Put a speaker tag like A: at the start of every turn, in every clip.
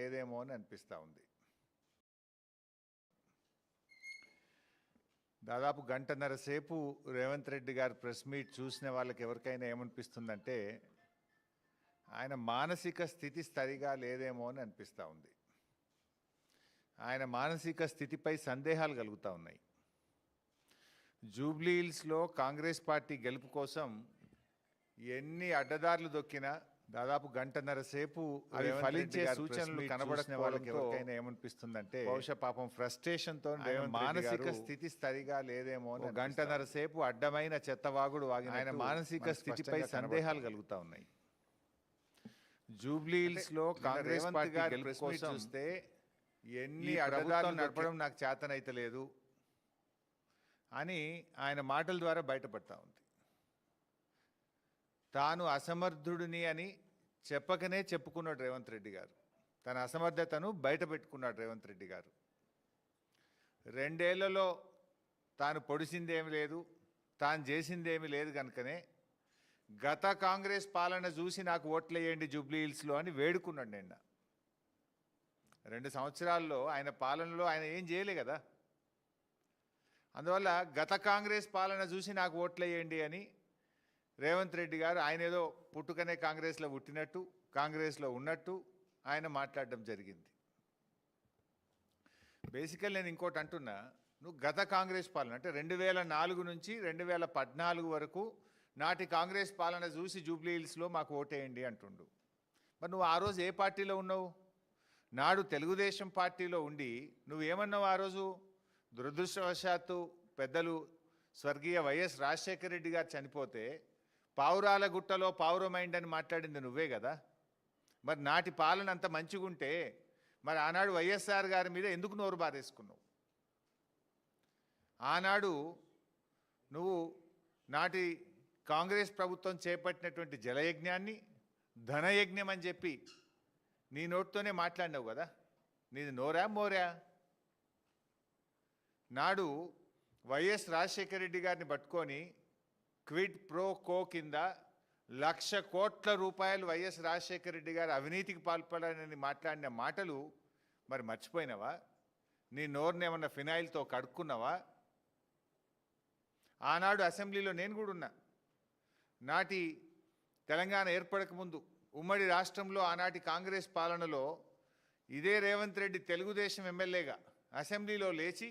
A: లేదేమో అని అనిపిస్తూ ఉంది. దాదాపు గంటన్నర సేపు రేవంత్ రెడ్డి గారు ప్రెస్ మీట్ చూసిన వాళ్ళకి ఎవరికైనా ఏమనిపిస్తుందంటే ఆయన మానసిక స్థితి సరిగా లేదేమో అని అనిపిస్తూ ఉంది. ఆయన మానసిక స్థితిపై సందేహాలు కలుగుతూ ఉన్నాయి. జూబ్లీ హిల్స్లో కాంగ్రెస్ పార్టీ గెలుపు కోసం ఎన్ని అడ్డదారులు దొక్కినా దాదాపు గంటన్నర సేపు అవి ఫలించే సూచనలు కనబడని వాళ్ళకి ఎవరికైనా ఏమనిపిస్తుందంటే బహుశా పాపం ఫ్రస్ట్రేషన్తో మానసిక స్థితి సరిగా లేదేమో అని గంటన్నర సేపు అడ్డమైన చెత్తవాగుడు వాగి ఆయన మానసిక స్థితిపై సందేహాలు కలుగుతూ ఉన్నాయి. జూబ్లీ హిల్స్ లో కాంగ్రెస్ పార్టీ గెలుపు కోసం చూస్తే ఎన్ని అడ్డదారులు నడపడం నాకు చేతనైతే లేదు అని ఆయన మాటల ద్వారా బయటపడతా ఉంది. తాను అసమర్థుడిని అని చెప్పకనే చెప్పుకున్నాడు రేవంత్ రెడ్డి గారు. తన అసమర్థతను బయట పెట్టుకున్నాడు రేవంత్ రెడ్డి గారు. 2 ఏళ్లలో తాను పొడిచిందేమి లేదు, తాను చేసిందేమి లేదు కనుకనే గత కాంగ్రెస్ పాలన చూసి నాకు ఓట్లేయండి జూబ్లీ హిల్స్లో అని వేడుకున్నాడు. నిన్న 2 సంవత్సరాల్లో ఆయన పాలనలో ఆయన ఏం చేయలే కదా. అందువల్ల గత కాంగ్రెస్ పాలన చూసి నాకు ఓట్లేయండి అని రేవంత్ రెడ్డి గారు ఆయన ఏదో పుట్టుకనే కాంగ్రెస్లో పుట్టినట్టు కాంగ్రెస్లో ఉన్నట్టు ఆయన మాట్లాడడం జరిగింది. బేసికల్ నేను ఇంకోటి అంటున్నా, నువ్వు గత కాంగ్రెస్ పాలన అంటే 2004 నుంచి 2014 వరకు నాటి కాంగ్రెస్ పాలన చూసి జూబ్లీ హిల్స్లో మాకు ఓటేయండి అంటుండు. మరి నువ్వు ఆ రోజు ఏ పార్టీలో ఉన్నావు? నాడు తెలుగుదేశం పార్టీలో ఉండి నువ్వేమన్నావు ఆ రోజు? దురదృష్టవశాత్తు పెద్దలు స్వర్గీయ వైఎస్ రాజశేఖర రెడ్డి గారు చనిపోతే పావురాల గుట్టలో పావురమైండ్ అని మాట్లాడింది నువ్వే కదా. మరి నాటి పాలన అంత మంచిగుంటే మరి ఆనాడు వైఎస్ఆర్ గారి మీద ఎందుకు నోరు బారేసుకున్నావు? ఆనాడు నువ్వు నాటి కాంగ్రెస్ ప్రభుత్వం చేపట్టినటువంటి జలయజ్ఞాన్ని ధనయజ్ఞం అని చెప్పి నీ నోటితోనే మాట్లాడినావు కదా. నీది నోరా మోరా? నాడు వైఎస్ రాజశేఖర రెడ్డి గారిని పట్టుకొని క్విడ్ ప్రో కో కింద 1,00,000 కోట్ల రూపాయలు వైఎస్ రాజశేఖర రెడ్డి గారు అవినీతికి పాల్పడాలని మాట్లాడిన మాటలు మరి మర్చిపోయినావా? నీ నోరుని ఏమన్నా ఫినాయిల్తో కడుక్కున్నావా? ఆనాడు అసెంబ్లీలో నేను కూడా ఉన్నా. నాటి తెలంగాణ ఏర్పడక ముందు ఉమ్మడి రాష్ట్రంలో ఆనాటి కాంగ్రెస్ పాలనలో ఇదే రేవంత్ రెడ్డి తెలుగుదేశం ఎమ్మెల్యేగా అసెంబ్లీలో లేచి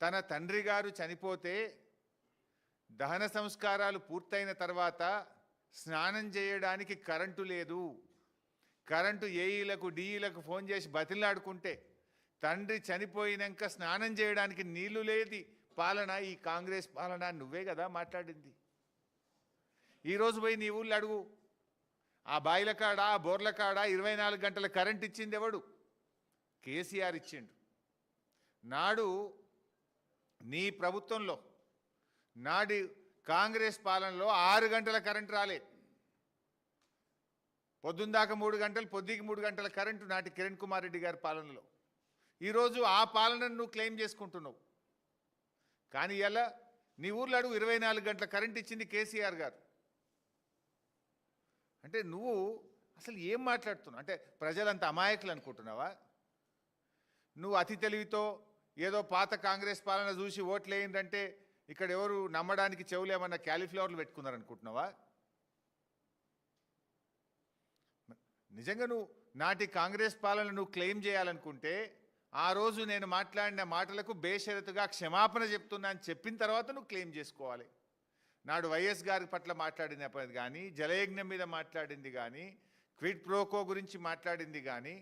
A: తన తండ్రి గారు చనిపోతే దహన సంస్కారాలు పూర్తయిన తర్వాత స్నానం చేయడానికి కరెంటు లేదు, కరెంటు ఏఈలకు డిఈలకు ఫోన్ చేసి బతిలాడుకుంటే తండ్రి చనిపోయినాక స్నానం చేయడానికి నీళ్లు లేది పాలన ఈ కాంగ్రెస్ పాలన నువ్వే కదా మాట్లాడింది. ఈరోజు పోయి నీ ఊళ్ళో అడుగు, ఆ బాయిల కాడ ఆ బోర్ల కాడ 24 గంటల కరెంట్ ఇచ్చింది ఎవడు? కేసీఆర్ ఇచ్చిండు. నాడు నీ ప్రభుత్వంలో నాటి కాంగ్రెస్ పాలనలో 6 గంటల కరెంటు రాలేదు. పొద్దుందాకా 3 గంటలు, పొద్దుకి 3 గంటల కరెంటు నాటి కిరణ్ కుమార్ రెడ్డి గారి పాలనలో. ఈరోజు ఆ పాలనను నువ్వు క్లెయిమ్ చేసుకుంటున్నావు. కానీ ఇలా నీ ఊర్లో అడుగు 24 గంటల కరెంట్ ఇచ్చింది కేసీఆర్ గారు. అంటే నువ్వు అసలు ఏం మాట్లాడుతున్నావు? అంటే ప్రజలంత అమాయకులు అనుకుంటున్నావా? నువ్వు అతి తెలివితో ఏదో పాత కాంగ్రెస్ పాలన చూసి ఓట్లేయిందంటే ఇక్కడ ఎవరు నమ్మడానికి చెవులు ఏమన్నా క్యాలీఫ్లవర్లు పెట్టుకున్నారనుకుంటున్నావా? నిజంగా నువ్వు నాటి కాంగ్రెస్ పాలన నువ్వు క్లెయిమ్ చేయాలనుకుంటే ఆ రోజు నేను మాట్లాడిన మాటలకు బేషరతుగా క్షమాపణ చెప్తున్నా అని చెప్పిన తర్వాత నువ్వు క్లెయిమ్ చేసుకోవాలి. నాడు వైఎస్ గారి పట్ల మాట్లాడినది కానీ, జలయజ్ఞం మీద మాట్లాడింది కానీ, క్విడ్ ప్రోకో గురించి మాట్లాడింది కానీ,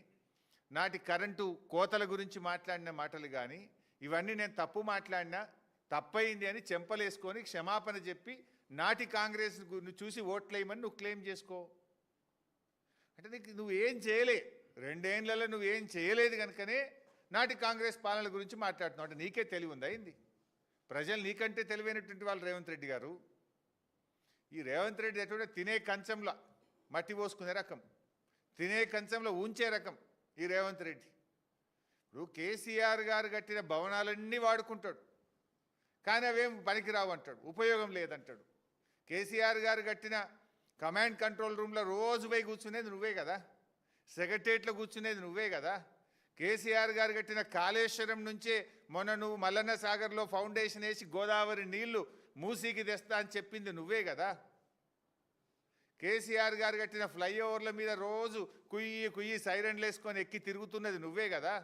A: నాటి కరెంటు కోతల గురించి మాట్లాడిన మాటలు కానీ, ఇవన్నీ నేను తప్పు మాట్లాడినా తప్పయింది అని చెంపలేసుకొని క్షమాపణ చెప్పి నాటి కాంగ్రెస్ చూసి ఓట్లేయమని నువ్వు క్లెయిమ్ చేసుకో. అంటే నీకు నువ్వు ఏం చేయలే, 2 ఏళ్లలో నువ్వు ఏం చేయలేదు కనుకనే నాటి కాంగ్రెస్ పాలన గురించి మాట్లాడుతున్నావు. అంటే నీకే తెలివి ఉందా ఏంది? ప్రజలు నీకంటే తెలివైనటువంటి వాళ్ళు రేవంత్ రెడ్డి గారు. ఈ రేవంత్ రెడ్డి ఎటువంటి తినే కంచంలో మట్టి పోసుకునే రకం, తినే కంచంలో ఉంచే రకం ఈ రేవంత్ రెడ్డి. ఇప్పుడు కేసీఆర్ గారు కట్టిన భవనాలన్నీ వాడుకుంటాడు, కానీ అవేం పనికిరావు అంటాడు, ఉపయోగం లేదంటాడు. కేసీఆర్ గారు కట్టిన కమాండ్ కంట్రోల్ రూమ్లో రోజు పోయి కూర్చునేది నువ్వే కదా. సెక్రటేరియట్లో కూర్చునేది నువ్వే కదా. కేసీఆర్ గారు కట్టిన కాళేశ్వరం నుంచే మొన్న నువ్వు మల్లన్న సాగర్లో ఫౌండేషన్ వేసి గోదావరి నీళ్లు మూసీకి తెస్తా అని చెప్పింది నువ్వే కదా. కేసీఆర్ గారు కట్టిన ఫ్లైఓవర్ల మీద రోజు కుయ్యి కుయ్యి సైరన్లు వేసుకొని ఎక్కి తిరుగుతున్నది నువ్వే కదా.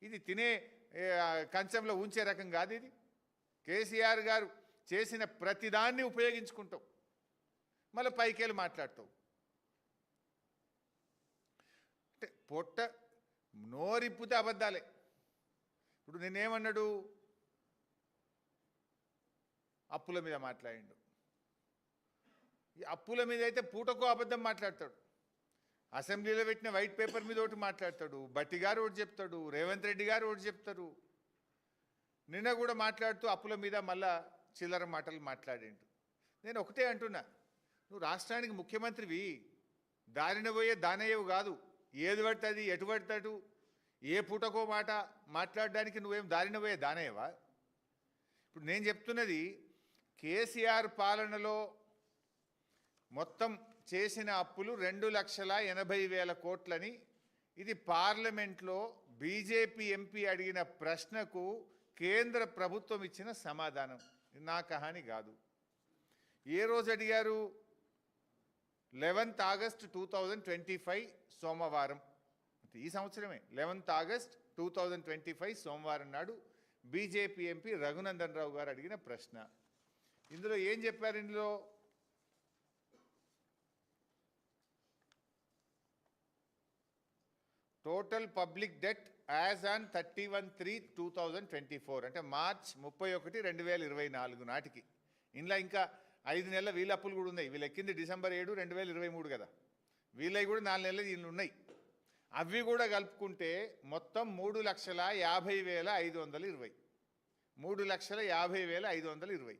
A: ఇది తినే కంచంలో ఉంచే రకం కాదు ఇది. కేసీఆర్ గారు చేసిన ప్రతిదాన్ని ఉపయోగించుకుంటావు, మళ్ళీ పైకెళ్ళి మాట్లాడతావు. అంటే పొట్ట నోరిప్పితే అబద్ధాలే. ఇప్పుడు నేనేమన్నాడు, అప్పుల మీద మాట్లాడిండు. ఈ అప్పుల మీద అయితే పూటకో అబద్ధం మాట్లాడతాడు. అసెంబ్లీలో పెట్టిన వైట్ పేపర్ మీద ఒకటి మాట్లాడతాడు, బట్టి గారు ఒకటి చెప్తాడు, రేవంత్ రెడ్డి గారు ఒకటి చెప్తారు. నిన్న కూడా మాట్లాడుతూ అప్పుల మీద మళ్ళా చిల్లర మాటలు మాట్లాడిండు. నేను ఒకటే అంటున్నా, నువ్వు రాష్ట్రానికి ముఖ్యమంత్రివి, దారిన పోయే దానయ్యవు కాదు. ఏది పడుతుంది ఎటు పడతాడు ఏ పూటకో మాట మాట్లాడడానికి నువ్వేం దారిన పోయే దానయ్యవా? ఇప్పుడు నేను చెప్తున్నది, కేసీఆర్ పాలనలో మొత్తం చేసిన అప్పులు 2,80,000 కోట్లని. ఇది పార్లమెంట్లో బీజేపీ ఎంపీ అడిగిన ప్రశ్నకు కేంద్ర ప్రభుత్వం ఇచ్చిన సమాధానం. నా కహాని కాదు. ఏ రోజు అడిగారు? 11 ఆగస్ట్ 2025 సోమవారం, ఈ సంవత్సరమే 11 ఆగస్ట్ 2025 సోమవారం నాడు బీజేపీ ఎంపీ రఘునందన్ రావు గారు అడిగిన ప్రశ్న. ఇందులో ఏం చెప్పారు? ఇందులో total public debt as on 31/3/2024 అంటే మార్చ్ 31, 2024 నాటికి. ఇందులో ఇంకా 5 నెలల వీళ్ళ అప్పులు కూడా ఉన్నాయి. వీళ్ళు ఎక్కింది December 7, 2023 కదా. వీళ్ళవి కూడా 4 నెలలు వీళ్ళు ఉన్నాయి. అవి కూడా కలుపుకుంటే మొత్తం 3,50,520. 3,50,520.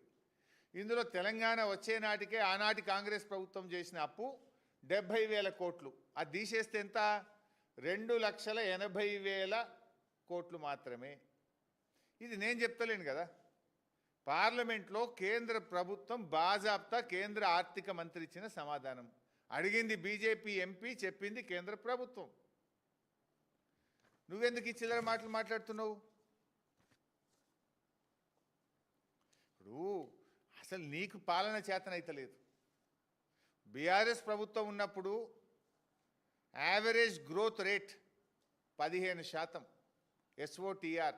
A: ఇందులో తెలంగాణ వచ్చే నాటికే ఆనాటి కాంగ్రెస్ ప్రభుత్వం చేసిన అప్పు 70,000 కోట్లు. అది తీసేస్తే ఎంత? 2,80,000 కోట్లు మాత్రమే. ఇది నేను చెప్తలేను కదా. పార్లమెంట్లో కేంద్ర ప్రభుత్వం బాజాబ్తా కేంద్ర ఆర్థిక మంత్రి ఇచ్చిన సమాధానం. అడిగింది బీజేపీ ఎంపీ, చెప్పింది కేంద్ర ప్రభుత్వం. నువ్వెందుకు ఈ చిల్లర మాటలు మాట్లాడుతున్నావు? ఇప్పుడు అసలు నీకు పాలన చేతనైతలేదు. బీఆర్ఎస్ ప్రభుత్వం ఉన్నప్పుడు యావరేజ్ గ్రోత్ రేట్ 15%, SOTR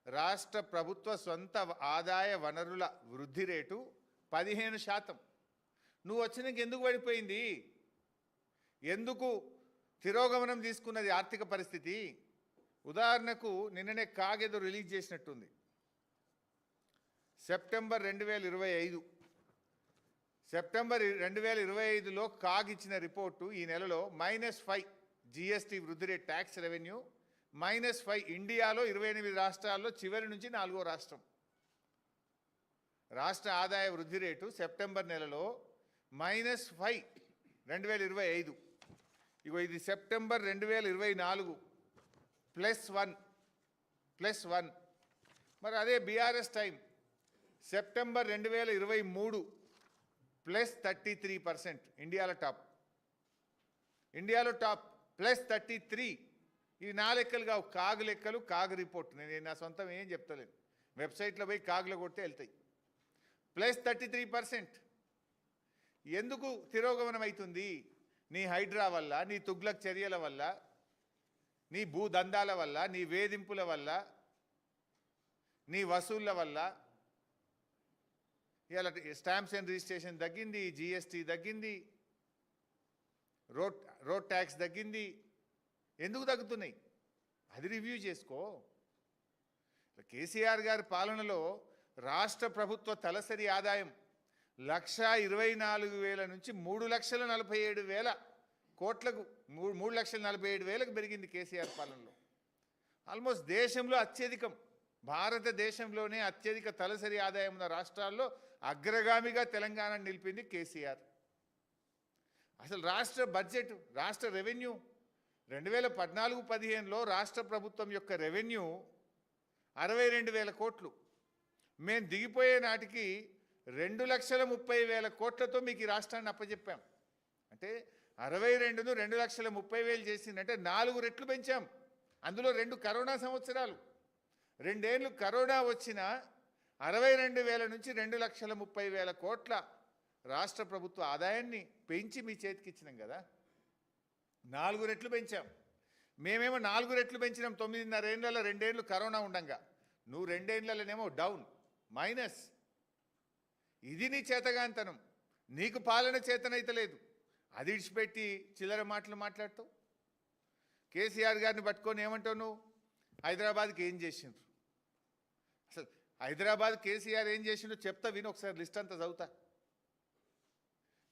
A: రాష్ట్ర ప్రభుత్వ సొంత ఆదాయ వనరుల వృద్ధి రేటు 15%. నువ్వు వచ్చినాక ఎందుకు పడిపోయింది? ఎందుకు తిరోగమనం తీసుకున్నది ఆర్థిక పరిస్థితి? ఉదాహరణకు నిన్ననే కాగేదో రిలీజ్ చేసినట్టుంది. సెప్టెంబర్ 2025 2025లో కాగ్ ఇచ్చిన రిపోర్టు ఈ నెలలో -5 GST వృద్ధి రేట్, ట్యాక్స్ రెవెన్యూ -5. ఇండియాలో 28 రాష్ట్రాల్లో చివరి నుంచి 4వ రాష్ట్రం. రాష్ట్ర ఆదాయ వృద్ధి రేటు సెప్టెంబర్ నెలలో -5 2025. ఇగో ఇది సెప్టెంబర్ 2024 +1. మరి అదే బీఆర్ఎస్ టైం సెప్టెంబర్ 2023 +33%. ఇండియాలో టాప్ +33. ఇవి నా లెక్కలు కావు, కాగు లెక్కలు, కాగు రిపోర్ట్. నేను నా సొంతం ఏం చెప్తలేను. వెబ్సైట్లో పోయి కాగులో కొడితే వెళ్తాయి. +33%. ఎందుకు తిరోగమనం అవుతుంది? నీ హైడ్రా వల్ల, నీ తుగ్లక్ చర్యల వల్ల, నీ భూదందాల వల్ల, నీ వేధింపుల వల్ల, నీ వసూళ్ల వల్ల. ఇలా స్టాంప్స్ అండ్ రిజిస్ట్రేషన్ తగ్గింది, GST తగ్గింది, రోడ్ ట్యాక్స్ తగ్గింది. ఎందుకు తగ్గుతున్నాయి? అది రివ్యూ చేసుకో. కేసీఆర్ గారి పాలనలో రాష్ట్ర ప్రభుత్వ తలసరి ఆదాయం 1,24,000 నుంచి 3,47,000 కోట్లకు 3,47,000కు పెరిగింది కేసీఆర్ పాలనలో. ఆల్మోస్ట్ దేశంలో అత్యధికం, భారతదేశంలోనే అత్యధిక తలసరి ఆదాయం ఉన్న రాష్ట్రాల్లో అగ్రగామిగా తెలంగాణ నిలిపింది కేసీఆర్. అసలు రాష్ట్ర బడ్జెట్, రాష్ట్ర రెవెన్యూ 2014-15లో రాష్ట్ర ప్రభుత్వం యొక్క రెవెన్యూ 62,000 కోట్లు. మేము దిగిపోయే నాటికి 2,30,000 కోట్లతో మీకు ఈ రాష్ట్రాన్ని అప్పచెప్పాం. అంటే 62ను 2,30,000 చేసిందంటే 4 రెట్లు పెంచాం. అందులో 2 కరోనా సంవత్సరాలు. 2 ఏళ్ళు కరోనా వచ్చిన 62,000 నుంచి 2,30,000 కోట్ల రాష్ట్ర ప్రభుత్వ ఆదాయాన్ని పెంచి మీ చేతికి ఇచ్చినాం కదా. 4 రెట్లు పెంచాం. మేమేమో 4 రెట్లు పెంచినాం 9.5 ఏళ్ళలో. 2 ఏళ్ళు కరోనా ఉండంగా నువ్వు 2 ఏళ్ళలోనేమో డౌన్ మైనస్. ఇది నీ చేతగాంతనం. నీకు పాలన చేతనైతే లేదు. అది ఇడిచిపెట్టి చిల్లర మాటలు మాట్లాడతావు. కేసీఆర్ గారిని పట్టుకొని ఏమంటావు నువ్వు? హైదరాబాద్కి ఏం చేసిండ్రు? అసలు హైదరాబాద్ కేసీఆర్ ఏం చేసిండో చెప్తా విను ఒకసారి. లిస్ట్ అంతా చదువుతా.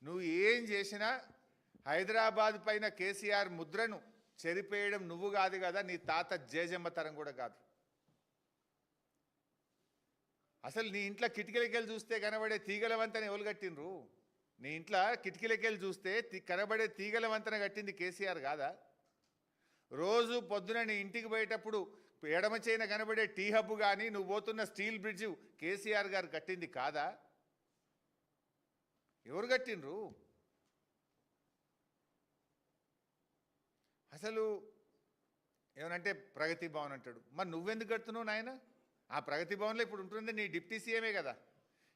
A: నువ్వు ఏం చేసినా హైదరాబాద్ పైన కేసీఆర్ ముద్రను చెరిపేయడం నువ్వు కాదు కదా, నీ తాత జేజమ్మ తరం కూడా కాదు. అసలు నీ ఇంట్లో కిటికీలకెళ్ళి చూస్తే కనబడే తీగల వంతెన ఎవరు కట్టినరు? నీ ఇంట్లో కిటికీలకెళ్ళి చూస్తే కనబడే తీగల వంతెన కట్టింది కేసీఆర్ కాదా? రోజు పొద్దున నీ ఇంటికి పోయేటప్పుడు ఎడమ చేయిన కనబడే టీ హబ్ కానీ నువ్వు పోతున్న స్టీల్ బ్రిడ్జ్ కేసీఆర్ గారు కట్టింది కాదా? ఎవరు కట్టినరు? అసలు ఏమనంటే ప్రగతి భవన్ అంటాడు. మరి నువ్వెందుకు కడుతున్నావు నాయన? ఆ ప్రగతి భవన్లో ఇప్పుడు ఉంటుంది నీ డిప్టీ సీఎమే కదా.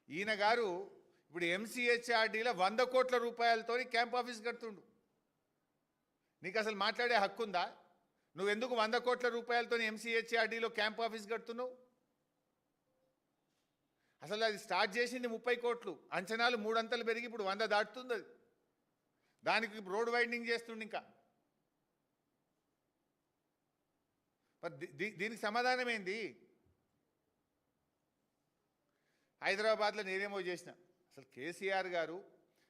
A: ఈయన గారు ఇప్పుడు ఎంసీహెచ్ఆర్డీలో 100 కోట్ల రూపాయలతో క్యాంప్ ఆఫీస్ కడుతుండు. నీకు అసలు మాట్లాడే హక్కు ఉందా? నువ్వెందుకు 100 కోట్ల రూపాయలతో ఎంసీహెచ్ఆర్డీలో క్యాంప్ ఆఫీస్ కడుతున్నావు? అసలు అది స్టార్ట్ చేసింది 30 కోట్లు. అంచనాలు 3 అంతలు పెరిగి ఇప్పుడు 100 దాటుతుంది. అది దానికి రోడ్ వైండింగ్ చేస్తుండే. ఇంకా దీనికి సమాధానం ఏంది? హైదరాబాద్లో నేనేమో చేసిన. అసలు కేసీఆర్ గారు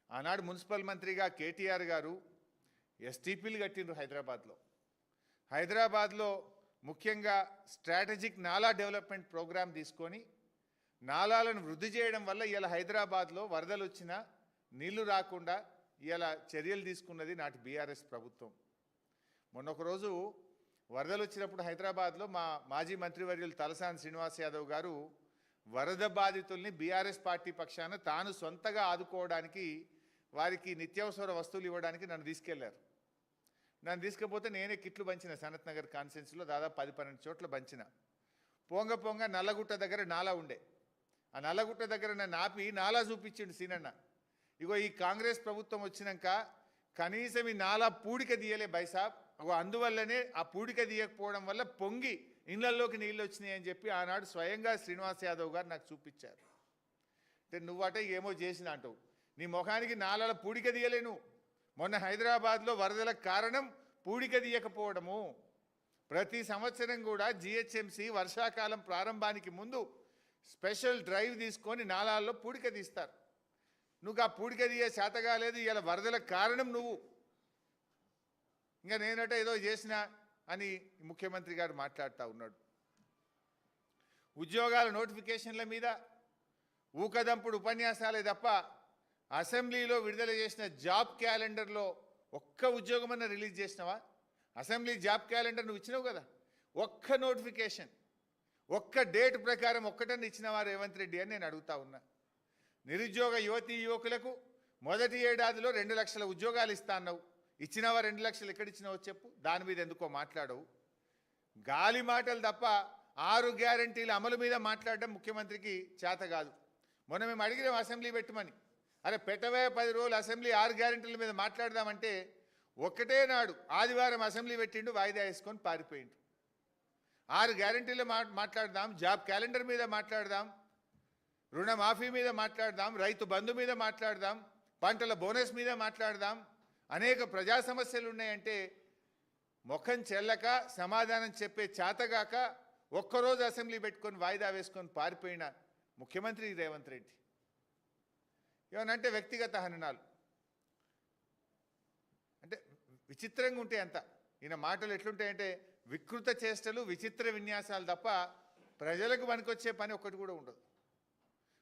A: ఆనాడు మున్సిపల్ మంత్రిగా కేటీఆర్ గారు ఎస్టీపీలు కట్టిండ్రు హైదరాబాద్లో. హైదరాబాద్లో ముఖ్యంగా స్ట్రాటజిక్ నాలా డెవలప్మెంట్ ప్రోగ్రామ్ తీసుకొని నాలాలను వృద్ధి చేయడం వల్ల ఇలా హైదరాబాద్లో వరదలు వచ్చినా నీళ్లు రాకుండా ఇలా చర్యలు తీసుకున్నది నాటి బీఆర్ఎస్ ప్రభుత్వం. మొన్న ఒక రోజు వరదలు వచ్చినప్పుడు హైదరాబాద్లో మా మాజీ మంత్రివర్యులు తలసాని శ్రీనివాస్ యాదవ్ గారు వరద బాధితుల్ని బీఆర్ఎస్ పార్టీ పక్షాన తాను సొంతగా ఆదుకోవడానికి వారికి నిత్యావసర వస్తువులు ఇవ్వడానికి నన్ను తీసుకెళ్లారు. నన్ను తీసుకపోతే నేనే కిట్లు పంచిన. సనత్ నగర్ కాన్స్టిట్యున్సీలో దాదాపు 10-12 చోట్ల పంచిన. పొంగ నల్లగుట్ట దగ్గర నాలా ఉండే. ఆ నల్లగుట్ట దగ్గర నన్ను ఆపి నాలా చూపించిండు సీనన్న. ఇగో ఈ కాంగ్రెస్ ప్రభుత్వం వచ్చినాక కనీసం ఈ నాలా పూడిక తీయలే బైసాబ్. అందువల్లనే ఆ పూడిక తీయకపోవడం వల్ల పొంగి ఇళ్లలోకి నీళ్ళు వచ్చినాయి అని చెప్పి ఆనాడు స్వయంగా శ్రీనివాస్ యాదవ్ గారు నాకు చూపించారు. అంటే నువ్వట ఏమో చేసిన అంటావు. నీ ముఖానికి నాలాల పూడిక తీయలేను. మొన్న హైదరాబాద్లో వరదలకు కారణం పూడిక తీయకపోవడము. ప్రతి సంవత్సరం కూడా జిహెచ్ఎంసీ వర్షాకాలం ప్రారంభానికి ముందు స్పెషల్ డ్రైవ్ తీసుకొని నాలాల్లో పూడిక తీస్తారు. నువ్వు ఆ పూడిక తీయ శాత కాలేదు. ఇలా వరదలకు కారణం నువ్వు. ఇంకా నేనట ఏదో చేసినా అని ముఖ్యమంత్రి గారు మాట్లాడుతూ ఉన్నాడు. ఉద్యోగాల నోటిఫికేషన్ల మీద ఊకదంపుడు ఉపన్యాసాలే తప్ప అసెంబ్లీలో విడుదల చేసిన జాబ్ క్యాలెండర్లో ఒక్క ఉద్యోగమన్నా రిలీజ్ చేసినావా? అసెంబ్లీ జాబ్ క్యాలెండర్ నువ్వు ఇచ్చినావు కదా. ఒక్క నోటిఫికేషన్ ఒక్క డేట్ ప్రకారం ఒక్కటన్నా ఇచ్చినవా రేవంత్ రెడ్డి అని నేను అడుగుతా ఉన్నా. నిరుద్యోగ యువతీ యువకులకు మొదటి ఏడాదిలో 2 లక్షల ఉద్యోగాలు ఇస్తా అన్నావు. ఇచ్చినవా? 2 లక్షలు ఎక్కడిచ్చినావో చెప్పు. దాని మీద ఎందుకో మాట్లాడవు. గాలి మాటలు తప్ప 6 గ్యారంటీల అమలు మీద మాట్లాడడం ముఖ్యమంత్రికి చేత కాదు. మొన్న మేము అడిగినాం అసెంబ్లీ పెట్టమని. అరే పెట్టవే 10 రోజులు అసెంబ్లీ 6 గ్యారంటీల మీద మాట్లాడదామంటే ఒక్కటే నాడు ఆదివారం అసెంబ్లీ పెట్టిండు, వాయిదా వేసుకొని పారిపోయిండు. 6 గ్యారంటీలు మాట్లాడదాం, జాబ్ క్యాలెండర్ మీద మాట్లాడదాం, రుణమాఫీ మీద మాట్లాడదాం, రైతు బంధు మీద మాట్లాడదాం, పంటల బోనస్ మీద మాట్లాడదాం, అనేక ప్రజా సమస్యలు ఉన్నాయంటే ముఖం చెల్లక సమాధానం చెప్పే చేతగాక ఒక్కరోజు అసెంబ్లీ పెట్టుకొని వాయిదా వేసుకొని పారిపోయిన ముఖ్యమంత్రి రేవంత్ రెడ్డి. ఏమనంటే వ్యక్తిగత హననాలు అంటే విచిత్రంగా ఉంటాయి అంత. ఈయన మాటలు ఎట్లుంటాయంటే వికృత చేష్టలు, విచిత్ర విన్యాసాలు తప్ప ప్రజలకు పనికొచ్చే పని ఒక్కటి కూడా ఉండదు.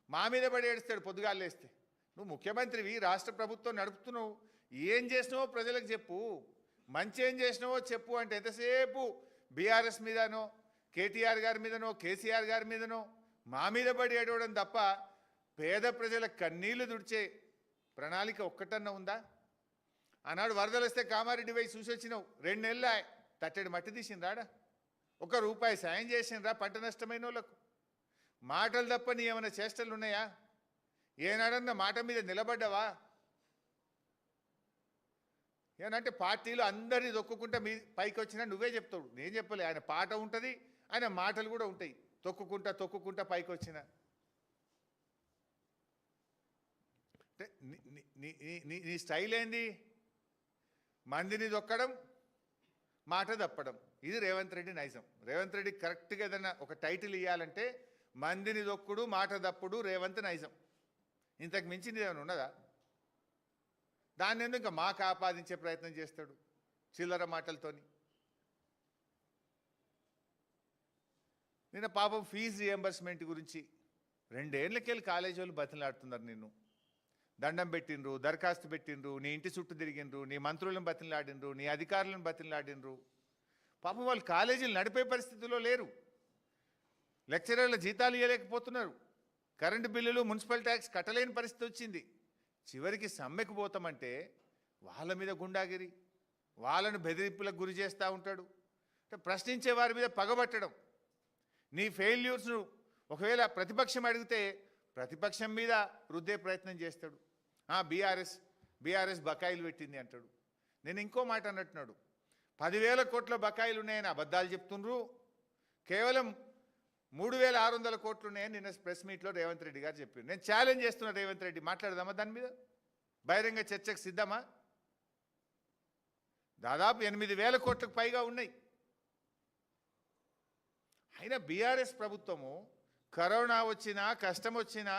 A: మా మీద పడి ఏడుస్తాడు పొద్దుగాలేస్తే. నువ్వు ముఖ్యమంత్రివి, రాష్ట్ర ప్రభుత్వం నడుపుతున్నావు, ఏం చేసినావో ప్రజలకు చెప్పు, మంచి ఏం చేసినావో చెప్పు అంటే ఎంతసేపు బీఆర్ఎస్ మీదనో కేటీఆర్ గారి మీదనో కేసీఆర్ గారి మీదనో మా మీద పడి ఏడవడం తప్ప పేద ప్రజల కన్నీళ్లు దుడిచే ప్రణాళిక ఒక్కటన్నా ఉందా? ఆనాడు వరదలు వస్తే కామారెడ్డి పోయి చూసి వచ్చినావు, 2 నెలలు తట్టెడు మట్టి తీసిండ్రాడా? ₹1 సాయం చేసిండ్రా పంట నష్టమైన వాళ్ళకు? మాటలు తప్ప నీ ఏమైనా చేష్టలు ఉన్నాయా? ఏనాడన్నా మాట మీద నిలబడ్డావా? ఏనంటే పార్టీలు అందరినీ దొక్కుకుంటా మీ పైకి వచ్చినా నువ్వే చెప్తావు, నేను చెప్పలే. ఆయన పాట ఉంటుంది, ఆయన మాటలు కూడా ఉంటాయి. తొక్కుకుంటా తొక్కుకుంటా పైకి వచ్చిన అంటే నీ స్టైల్ ఏంది? మందిని దొక్కడం, మాట తప్పడం. ఇది రేవంత్ రెడ్డి నైజం. రేవంత్ రెడ్డి కరెక్ట్గా ఏదైనా ఒక టైటిల్ ఇవ్వాలంటే మందిని దొక్కుడు, మాట తప్పుడు రేవంత్ నైజం. ఇంతకు మించింది ఏమైనా ఉన్నదా? దాన్ని ఎందుకు ఇంకా మాకు ఆపాదించే ప్రయత్నం చేస్తాడు చిల్లర మాటలతోని? నిన్న పాపం ఫీజు రియంబర్స్మెంట్ గురించి 2 ఏళ్ళకెళ్ళి కాలేజీ వాళ్ళు బతిలాడుతున్నారు. నిన్ను దండం పెట్టిండ్రు, దరఖాస్తు పెట్టిండ్రు, నీ ఇంటి చుట్టూ తిరిగిండ్రు, నీ మంత్రులను బతిలాడిండ్రు, నీ అధికారులను బతిలాడిండ్రు. పాపం వాళ్ళు కాలేజీలు నడిపే పరిస్థితిలో లేరు. లెక్చరర్ల జీతాలు ఇవ్వలేకపోతున్నారు. కరెంటు బిల్లులు, మున్సిపల్ ట్యాక్స్ కట్టలేని పరిస్థితి వచ్చింది. చివరికి సమ్మెకు పోతామంటే వాళ్ళ మీద గుండాగిరి, వాళ్ళను బెదిరింపులకు గురి చేస్తూ ఉంటాడు. అంటే ప్రశ్నించే వారి మీద పగబట్టడం. నీ ఫెయిల్యూర్స్ను ఒకవేళ ప్రతిపక్షం అడిగితే ప్రతిపక్షం మీద రుద్దే ప్రయత్నం చేస్తాడు. బీఆర్ఎస్ బకాయిలు పెట్టింది అంటాడు. నేను ఇంకో మాట అన్నట్టున్నాడు, 10,000 కోట్ల బకాయిలు ఉన్నాయని అబద్ధాలు చెప్తుండ్రు. కేవలం 3,600 కోట్లు ఉన్నాయని నిన్న ప్రెస్ మీట్లో రేవంత్ రెడ్డి గారు చెప్పారు. నేను ఛాలెంజ్ చేస్తున్నా, రేవంత్ రెడ్డి మాట్లాడదామా దాని మీద? బహిరంగ చర్చకు సిద్ధమా? దాదాపు 8,000 కోట్లకు పైగా ఉన్నాయి. అయినా బీఆర్ఎస్ ప్రభుత్వము కరోనా వచ్చినా, కష్టం వచ్చినా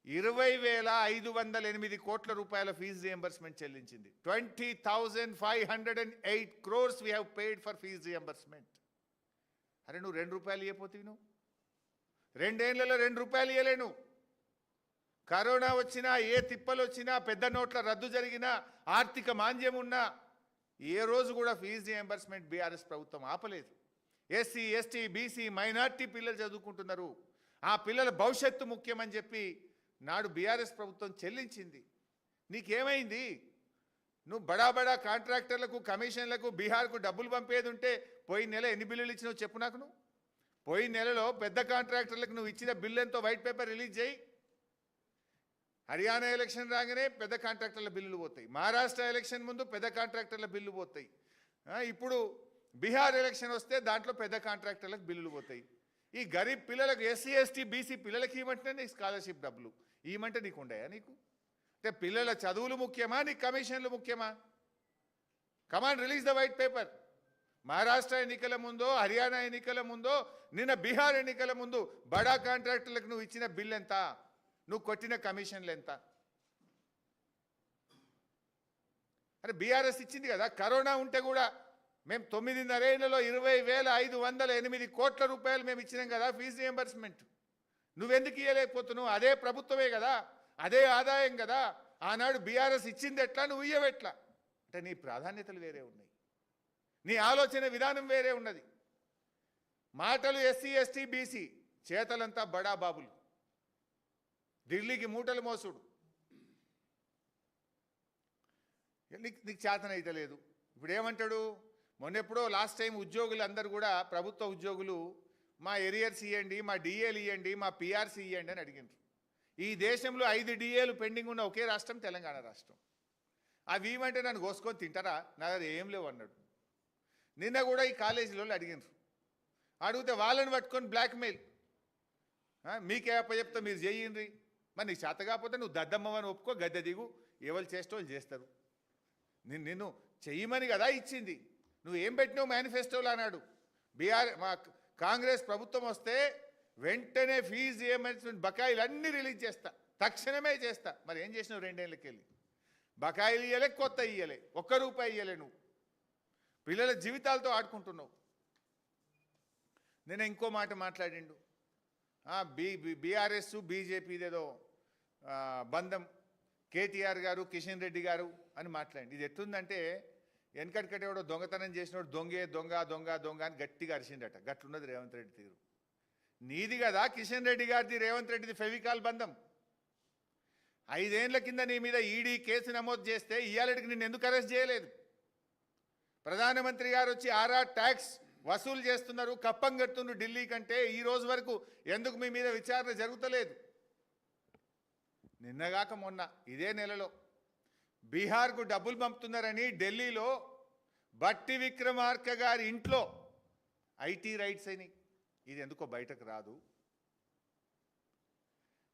A: 20,508 కోట్ల రూపాయల fee reimbursement చెల్లించింది. 20,508 crores we have paid for fees reimbursement. అరే నువ్వు ₹2 ఇవ్వపోతివి, నువ్వు 2 ఏళ్లలో ₹2 ఇవ్వలేను. కరోనా వచ్చినా, ఏ తిప్పలు వచ్చినా, పెద్ద నోట్ల రద్దు జరిగినా, ఆర్థిక మాంద్యం ఉన్నా ఏ రోజు కూడా ఫీజు రియంబర్స్మెంట్ బీఆర్ఎస్ ప్రభుత్వం ఆపలేదు. ఎస్సీ, ఎస్టీ, బీసీ, మైనార్టీ పిల్లలు చదువుకుంటున్నారు. ఆ పిల్లల భవిష్యత్తు ముఖ్యమని చెప్పి నాడు బీఆర్ఎస్ ప్రభుత్వం చెల్లించింది. నీకేమైంది? నువ్వు బడా బడా కాంట్రాక్టర్లకు, కమిషన్లకు, బీహార్కు డబ్బులు పంపేది ఉంటే పోయిన నెల ఎన్ని బిల్లులు ఇచ్చినావు చెప్పు నాకు. నువ్వు పోయిన నెలలో పెద్ద కాంట్రాక్టర్లకు నువ్వు ఇచ్చిన బిల్లు ఎంతో వైట్ పేపర్ రిలీజ్ చేయి. హర్యానా ఎలక్షన్ రాగానే పెద్ద కాంట్రాక్టర్ల బిల్లులు పోతాయి. మహారాష్ట్ర ఎలక్షన్ ముందు పెద్ద కాంట్రాక్టర్ల బిల్లు పోతాయి. ఇప్పుడు బీహార్ ఎలక్షన్ వస్తే దాంట్లో పెద్ద కాంట్రాక్టర్లకు బిల్లులు పోతాయి. ఈ గరీబ్ పిల్లలకు, ఎస్సీ, ఎస్టీ, బీసీ పిల్లలకి ఇవ్వమంటే నీకు స్కాలర్షిప్ డబ్బులు ఇవ్వమంటే నీకు ఉండయా? నీకు అంటే పిల్లల చదువులు ముఖ్యమా, నీకు కమిషన్లు ముఖ్యమా? Command release the white paper. Maharashtra ఎన్నికల ముందో, హర్యానా ఎన్నికల ముందో, నిన్న బీహార్ ఎన్నికల ముందు బడా కాంట్రాక్టర్లకు నువ్వు ఇచ్చిన బిల్ ఎంత? నువ్వు కొట్టిన కమిషన్లు ఎంత? అరే బీఆర్ఎస్ ఇచ్చింది కదా. కరోనా ఉంటే కూడా మేము 9.5 ఏళ్లలో 20,508 కోట్ల రూపాయలు మేము ఇచ్చినాం కదా ఫీజు రియంబర్స్మెంట్. నువ్వెందుకు ఇవ్వలేకపోతున్నావు? అదే ప్రభుత్వమే కదా, అదే ఆదాయం కదా. ఆనాడు బీఆర్ఎస్ ఇచ్చింది ఎట్లా, నువ్వు ఇయ్యవెట్లా? అంటే నీ ప్రాధాన్యతలు వేరే ఉన్నాయి, నీ ఆలోచన విధానం వేరే ఉన్నది. మాటలు ఎస్సీ, ఎస్టీ, బీసీ, చేతలంతా బడా బాబులు, ఢిల్లీకి మూటలు మోసుడు. నీకు చేతన అయితే లేదు. ఇప్పుడు ఏమంటాడు? మొన్నెప్పుడో లాస్ట్ టైం ఉద్యోగులు అందరూ కూడా, ప్రభుత్వ ఉద్యోగులు, మా ఎరియర్స్ ఇవ్వండి, మా డిఏలు ఇవ్వండి, మా పిఆర్సీ ఇవ్వండి అని అడిగినారు. ఈ దేశంలో 5 డిఏలు పెండింగ్ ఉన్న ఒకే రాష్ట్రం తెలంగాణ రాష్ట్రం. అవి ఇవ్వమంటే నన్ను కోసుకొని తింటారా? నా దగ్గర ఏం లేవు అన్నాడు. నిన్న కూడా ఈ కాలేజీలో అడిగినారు. అడిగితే వాళ్ళని పట్టుకొని బ్లాక్మెయిల్, మీకే అప్పచెప్తా మీరు చేయండి, మరి నీకు చేత కాకపోతే నువ్వు దద్దమ్మని ఒప్పుకో, గద్దె దిగు, ఎవరు చేస్తే వాళ్ళు చేస్తారు. నిన్ను చెయ్యమని కదా ఇచ్చింది. నువ్వు ఏం పెట్టినావు మేనిఫెస్టోలో అన్నాడు. మా కాంగ్రెస్ ప్రభుత్వం వస్తే వెంటనే ఫీజు రియంబర్స్మెంట్ బకాయిలు అన్నీ రిలీజ్ చేస్తా, తక్షణమే చేస్తా. మరి ఏం చేసినావు? 2 ఏళ్ళకి వెళ్ళి బకాయిలు ఇవ్వలే, కొత్త ఇవ్వలే, ₹1 ఇవ్వలే. నువ్వు పిల్లల జీవితాలతో ఆడుకుంటున్నావు. నేను ఇంకో మాట మాట్లాడిండు, బీఆర్ఎస్ బీజేపీదేదో బంధం, కేటీఆర్ గారు, కిషన్ రెడ్డి గారు అని మాట్లాడింది. ఇది ఎట్లుందంటే వెనకటికటి ఎవడో దొంగతనం చేసినోడు దొంగే దొంగ దొంగ దొంగ అని గట్టిగా అరిచిండట. గట్లున్నది రేవంత్ రెడ్డి తీరు. నీది కదా కిషన్ రెడ్డి గారిది, రేవంత్ రెడ్డిది ఫెవికాల్ బంధం. 5 ఏళ్ల కింద నీ మీద ఈడీ కేసు నమోదు చేస్తే ఇవాళకి నిన్ను ఎందుకు అరెస్ట్ చేయలేదు? ప్రధానమంత్రి గారు వచ్చి ఆర్ఆ ట్యాక్స్ వసూలు చేస్తున్నారు, కప్పం కడుతున్నారు ఢిల్లీ కంటే, ఈ రోజు వరకు ఎందుకు మీ మీద విచారణ జరుగుతలేదు? నిన్నగాక మొన్న ఇదే నెలలో బీహార్కు డబ్బులు పంపుతున్నారని ఢిల్లీలో బట్టి విక్రమార్క గారి ఇంట్లో ఐటీ రైట్స్ అయినాయి. ఇది ఎందుకో బయటకు రాదు.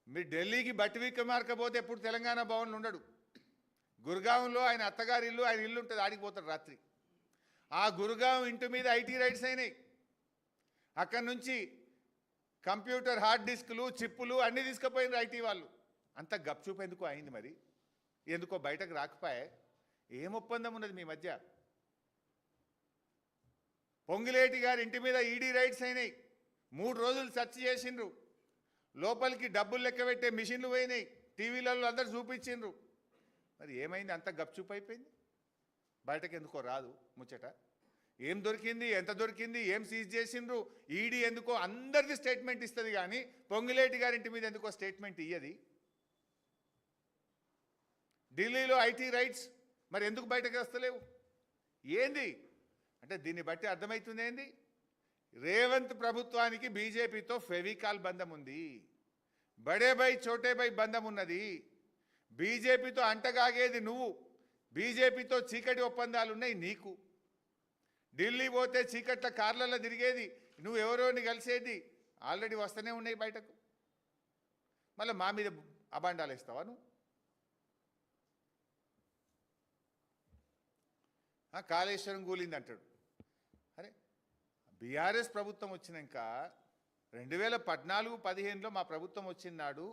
A: మీరు ఢిల్లీకి బట్టి విక్రమార్క పోతే ఎప్పుడు తెలంగాణ భవన్లో ఉండడు. గురుగాంలో ఆయన అత్తగారి ఇల్లు, ఆయన ఇల్లు ఉంటుంది, ఆడికి పోతాడు రాత్రి. ఆ గురుగాం ఇంటి మీద ఐటీ రైట్స్ అయినాయి. అక్కడి నుంచి కంప్యూటర్ హార్డ్ డిస్కులు, చిప్పులు అన్నీ తీసుకుపోయినారు ఐటీ వాళ్ళు. అంత గప్చూపు ఎందుకు అయింది? మరి ఎందుకో బయటకు రాకపోయే? ఏం ఒప్పందం ఉన్నది మీ మధ్య? పొంగిలేటి గారి ఇంటి మీద ఈడీ రైట్స్ అయినాయి. 3 రోజులు సెర్చ్ చేసిండ్రు. లోపలికి డబ్బులు లెక్క పెట్టే మిషన్లు పోయినాయి. టీవీలలో అందరు చూపించిండ్రు. మరి ఏమైంది? అంత గప్చూపు అయిపోయింది. బయటకు ఎందుకో రాదు ముచ్చట. ఏం దొరికింది, ఎంత దొరికింది, ఏం సీజ్ చేసిండ్రు? ఈడీ ఎందుకో అందరిది స్టేట్మెంట్ ఇస్తుంది, కానీ పొంగిలేటి గారి ఇంటి మీద ఎందుకో స్టేట్మెంట్ ఇయ్యది. ఢిల్లీలో ఐటీ రైట్స్ మరి ఎందుకు బయటకు వస్తలేవు? ఏంది అంటే దీన్ని బట్టి అర్థమవుతుంది ఏంది? రేవంత్ ప్రభుత్వానికి బీజేపీతో ఫెవికాల్ బంధం ఉంది, బడే బై చోటే బై బంధం ఉన్నది. బీజేపీతో అంటగాగేది నువ్వు, బీజేపీతో చీకటి ఒప్పందాలు ఉన్నాయి నీకు. ఢిల్లీ పోతే చీకట్ల కార్లలో తిరిగేది నువ్వు, ఎవరోని కలిసేది ఆల్రెడీ వస్తూనే ఉన్నాయి బయటకు. మళ్ళీ మా మీద అబాండాలు ఇస్తావా నువ్వు? కాళేశ్వరం కూలింది అంటాడు. అరే, బీఆర్ఎస్ ప్రభుత్వం వచ్చినాక 2014-15లో మా ప్రభుత్వం వచ్చినాడు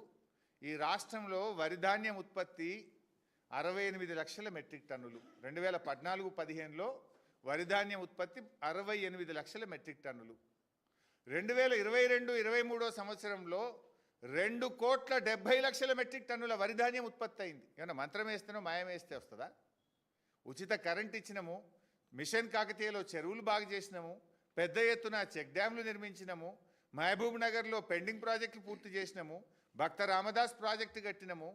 A: ఈ రాష్ట్రంలో వరి ధాన్యం ఉత్పత్తి 68 లక్షల మెట్రిక్ టన్నులు. 2014-15లో వరి ధాన్యం ఉత్పత్తి 68 లక్షల మెట్రిక్ టన్నులు. 2022-23 సంవత్సరంలో 2,70,00,000 మెట్రిక్ టన్నుల వరి ధాన్యం ఉత్పత్తి అయింది. ఏమన్నా మంత్రం వేస్తేనో మాయం వేస్తే వస్తుందా? ఉచిత కరెంట్ ఇచ్చినాము, మిషన్ కాకతీయలో చెరువులు బాగు చేసినాము, పెద్ద ఎత్తున చెక్ డ్యాంలు నిర్మించినాము, మహబూబ్ నగర్లో పెండింగ్ ప్రాజెక్టులు పూర్తి చేసినాము, భక్త రామదాస్ ప్రాజెక్టు కట్టినాము,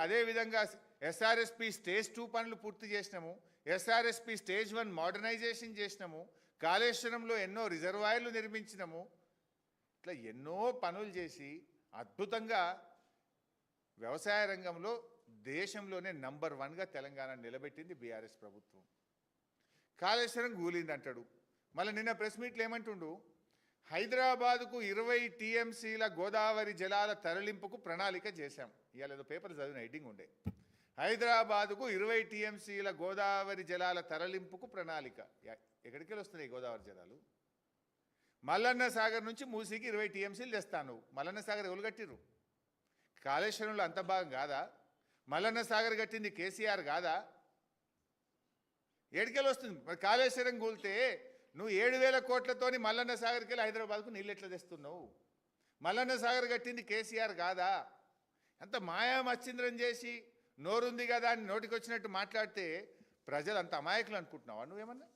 A: అదేవిధంగా ఎస్ఆర్ఎస్పి స్టేజ్ 2 పనులు పూర్తి చేసినాము, ఎస్ఆర్ఎస్పి స్టేజ్ 1 మోడర్నైజేషన్ చేసినాము, కాళేశ్వరంలో ఎన్నో రిజర్వాయర్లు నిర్మించినాము. ఇట్లా ఎన్నో పనులు చేసి అద్భుతంగా వ్యవసాయ రంగంలో దేశంలోనే నంబర్ 1గా తెలంగాణ నిలబెట్టింది బీఆర్ఎస్ ప్రభుత్వం. కాళేశ్వరం కూలింది అంటాడు. మళ్ళీ నిన్న ప్రెస్ మీట్లు ఏమంటుండు? హైదరాబాదుకు 20 టీఎంసీల గోదావరి జలాల తరలింపుకు ప్రణాళిక చేశాం. ఇవాళ ఏదో పేపర్ చదివిన హెడ్డింగ్ ఉండే, హైదరాబాదుకు 20 టీఎంసీల గోదావరి జలాల తరలింపుకు ప్రణాళిక. ఎక్కడికి వస్తున్నాయి గోదావరి జలాలు? మల్లన్న సాగర్ నుంచి మూసీకి 20 టీఎంసీలు తెస్తాను. మల్లన్న సాగర్ ఎవరు కట్టిర్రు? కాళేశ్వరంలో అంత భాగం కాదా? మల్లన్న సాగర్ కట్టింది కేసీఆర్ కాదా? ఏడికెళ్ళి వస్తుంది? మరి కాళేశ్వరం కూలితే నువ్వు 7,000 కోట్లతోని మల్లన్న సాగర్కి వెళ్ళి హైదరాబాద్కు నీళ్ళు ఎట్లా తెస్తున్నావు? మల్లన్న సాగర్ కట్టింది కేసీఆర్ కాదా? అంత మాయా మచ్చింద్రం చేసి నోరుంది కదా అని నోటికి వచ్చినట్టు మాట్లాడితే ప్రజలు అంత అమాయకులు అనుకుంటున్నావా నువ్వేమన్నా?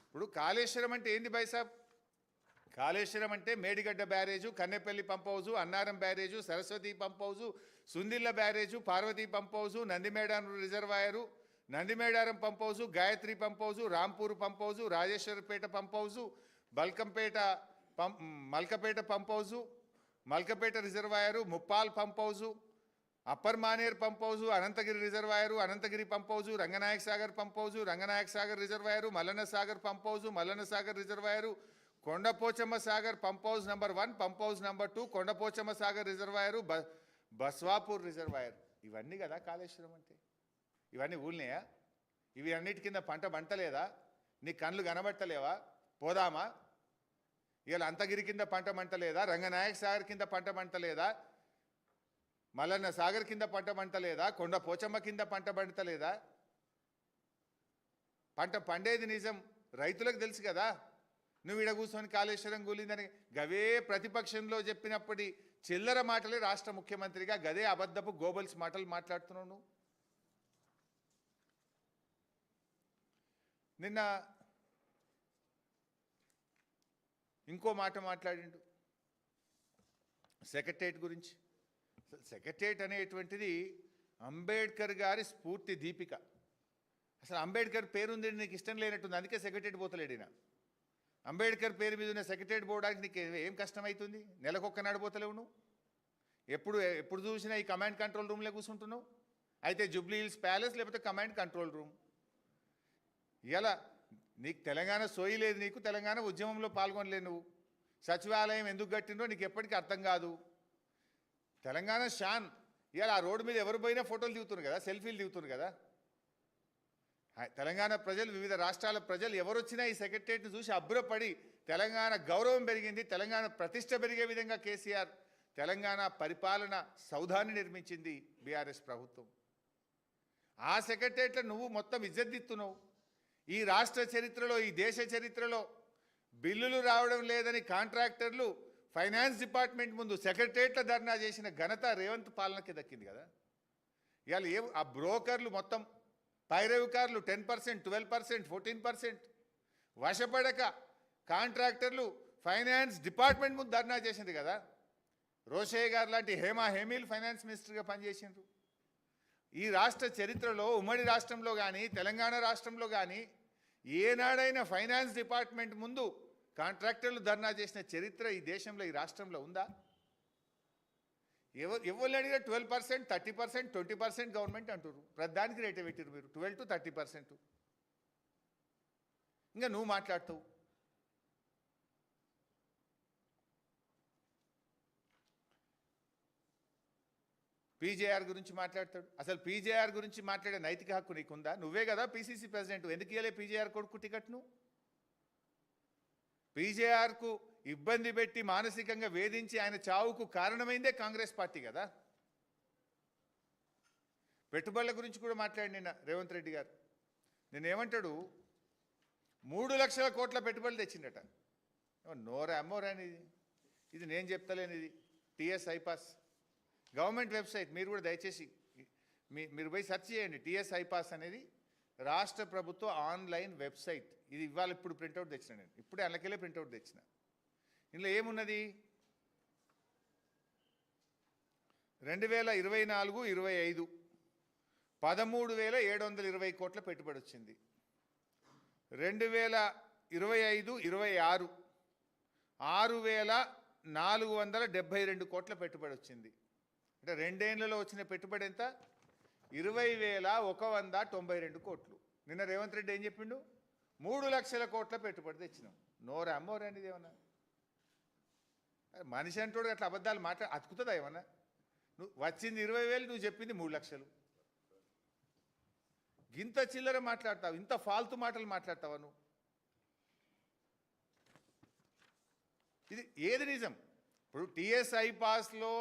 A: ఇప్పుడు కాళేశ్వరం అంటే ఏంది బైసాబ్? కాళేశ్వరం అంటే Medigadda barrage, Kannepalli pump house, Annaram barrage, Saraswati pump house, Sundilla barrage, Parvathi pump house, Nandimedaram reservoir, Nandimedaram pump house, Gayatri pump house, Rampur pump house, Rajeshwarapeta pump house, Malkapet pump house, Malkapet reservoir, Muppal pump house, upper Maner pump house, Ananthagiri reservoir, Ananthagiri pump house, Ranganayaka Sagar pump house, Ranganayaka Sagar reservoir, Mallanna Sagar pump house, Mallanna Sagar reservoir, Kondapochamma Sagar pump house number 1, pump house number 2, Kondapochamma Sagar reservoir, Baswapur reservoir. ఇవన్నీ కదా కాళేశ్వరం అంటే. ఇవన్నీ ఊళ్ళినాయా? ఇవి అన్నిటి కింద పంట పంటలేదా? నీ కళ్ళు కనబట్టలేవా? పోదామా? ఇవాళ అంతగిరి కింద పంట పంటలేదా? రంగనాయక సాగర్ కింద పంట పంటలేదా? మల్లన్న సాగర్ కింద పంట పంటలేదా? కొండపోచమ్మ కింద పంట పంటలేదా? పంట పండేది నిజం, రైతులకు తెలుసు కదా. నువ్వు ఈడ కూర్చొని కాళేశ్వరం కూలిందని గవే ప్రతిపక్షంలో చెప్పినప్పటి చిల్లర మాటలే రాష్ట్ర ముఖ్యమంత్రిగా గదే అబద్ధపు గోబల్స్ మాటలు మాట్లాడుతున్నావు నువ్వు. నిన్న ఇంకో మాట మాట్లాడిండు సెక్రటరియట్ గురించి. సెక్రటేరియట్ అనేటువంటిది అంబేద్కర్ గారి స్ఫూర్తి దీపిక. అసలు అంబేద్కర్ పేరుంది నీకు ఇష్టం లేనట్టుంది, అందుకే సెక్రటేరియట్ పోతలేడు ఈయన. అంబేద్కర్ పేరు మీద ఉన్న సెక్రటేరియట్ పోవడానికి నీకు ఏం కష్టమవుతుంది? నెలకొక్కనాడు పోతలేవు నువ్వు. ఎప్పుడు చూసినా ఈ కమాండ్ కంట్రోల్ రూమ్లో కూర్చుంటున్నావు. అయితే జూబ్లీ హిల్స్ ప్యాలెస్ లేకపోతే కమాండ్ కంట్రోల్ రూమ్. ఇలా నీకు తెలంగాణ సోయి లేదు, నీకు తెలంగాణ ఉద్యమంలో పాల్గొనలేదు నువ్వు. సచివాలయం ఎందుకు కట్టిందో నీకు ఎప్పటికీ అర్థం కాదు. తెలంగాణ షాన్. ఇవాళ ఆ రోడ్డు మీద ఎవరు పోయినా ఫోటోలు దిగుతున్నారు కదా, సెల్ఫీలు దిగుతున్నారు కదా. తెలంగాణ ప్రజలు, వివిధ రాష్ట్రాల ప్రజలు ఎవరు వచ్చినా ఈ సెక్రటేరియట్ని చూసి అబ్బురపడి తెలంగాణ గౌరవం పెరిగింది, తెలంగాణ ప్రతిష్ట పెరిగే విధంగా కేసీఆర్ తెలంగాణ పరిపాలన సౌధాన్ని నిర్మించింది బీఆర్ఎస్ ప్రభుత్వం. ఆ సెక్రటేరియట్లో నువ్వు మొత్తం ఇజ్జద్దిత్తున్నావు. ఈ రాష్ట్ర చరిత్రలో, ఈ దేశ చరిత్రలో బిల్లులు రావడం లేదని కాంట్రాక్టర్లు ఫైనాన్స్ డిపార్ట్మెంట్ ముందు సెక్రటేరియట్లో ధర్నా చేసిన ఘనత రేవంత్ పాలనకి దక్కింది కదా. ఇవాళ ఆ బ్రోకర్లు మొత్తం పైరవికారులు 10%, 12%, 14% వశపడక కాంట్రాక్టర్లు ఫైనాన్స్ డిపార్ట్మెంట్ ముందు ధర్నా చేసింది కదా. రోషయ్య గారు లాంటి హేమీలు ఫైనాన్స్ మినిస్టర్గా పనిచేసిండ్రు. ఈ రాష్ట్ర చరిత్రలో ఉమ్మడి రాష్ట్రంలో కానీ తెలంగాణ రాష్ట్రంలో కానీ ఏనాడైనా ఫైనాన్స్ డిపార్ట్మెంట్ ముందు కాంట్రాక్టర్లు ధర్నా చేసిన చరిత్ర ఈ దేశంలో, ఈ రాష్ట్రంలో ఉందా? ఎవరు అడిగినా 12%, 30%, 20% గవర్నమెంట్ అంటారు. ప్రధానికి రేటే పెట్టారు మీరు 12 to 30%. ఇంకా నువ్వు మాట్లాడుతావు. పీజేఆర్ గురించి మాట్లాడతాడు. అసలు పీజేఆర్ గురించి మాట్లాడే నైతిక హక్కు నీకుందా? నువ్వే కదా పీసీసీ ప్రెసిడెంట్. ఎందుకు ఇవ్వలే పీజేఆర్ కొడుకు టికెట్ను? పీజేఆర్కు ఇబ్బంది పెట్టి మానసికంగా వేధించి ఆయన చావుకు కారణమైందే కాంగ్రెస్ పార్టీ కదా. పెట్టుబడుల గురించి కూడా మాట్లాడి నిన్న రేవంత్ రెడ్డి గారు. నేనేమంటాడు, 3 లక్షల కోట్ల పెట్టుబడులు తెచ్చిండట. నోరా అమ్మోరానిది, ఇది నేను చెప్తలేను. ఇది టీఎస్ ఐపాస్ గవర్నమెంట్ వెబ్సైట్. మీరు కూడా దయచేసి మీరు పోయి సెర్చ్ చేయండి. టీఎస్ ఐపాస్ అనేది రాష్ట్ర ప్రభుత్వ ఆన్లైన్ వెబ్సైట్. ఇది ఇవాళ ఇప్పుడు ప్రింట్అవుట్ తెచ్చిన, నేను ఇప్పుడే అందుకెళ్ళే ప్రింట్అవుట్ తెచ్చిన. ఇందులో ఏమున్నది? 2024-25 13,720 కోట్ల పెట్టుబడి వచ్చింది. 2025-26 6,472 కోట్ల పెట్టుబడి వచ్చింది. అంటే 2 ఏళ్లలో వచ్చిన పెట్టుబడి ఎంత? 20,192 కోట్లు. నిన్న రేవంత్ రెడ్డి ఏం చెప్పిండు? 3 లక్షల కోట్ల పెట్టుబడి తెచ్చినాం. నోరా అమ్మోరనేది ఏమన్నా? మనిషి అంటోడు అట్లా అబద్ధాలు అతుకుతుందా ఏమన్నా? నువ్వు వచ్చింది 20,000, నువ్వు చెప్పింది 3 లక్షలు. ఇంత చిల్లర మాట్లాడతావు, ఇంత ఫాల్తు మాటలు మాట్లాడతావా నువ్వు? ఇది ఏది నిజం? ఇప్పుడు టీఎస్ఐ పాస్లో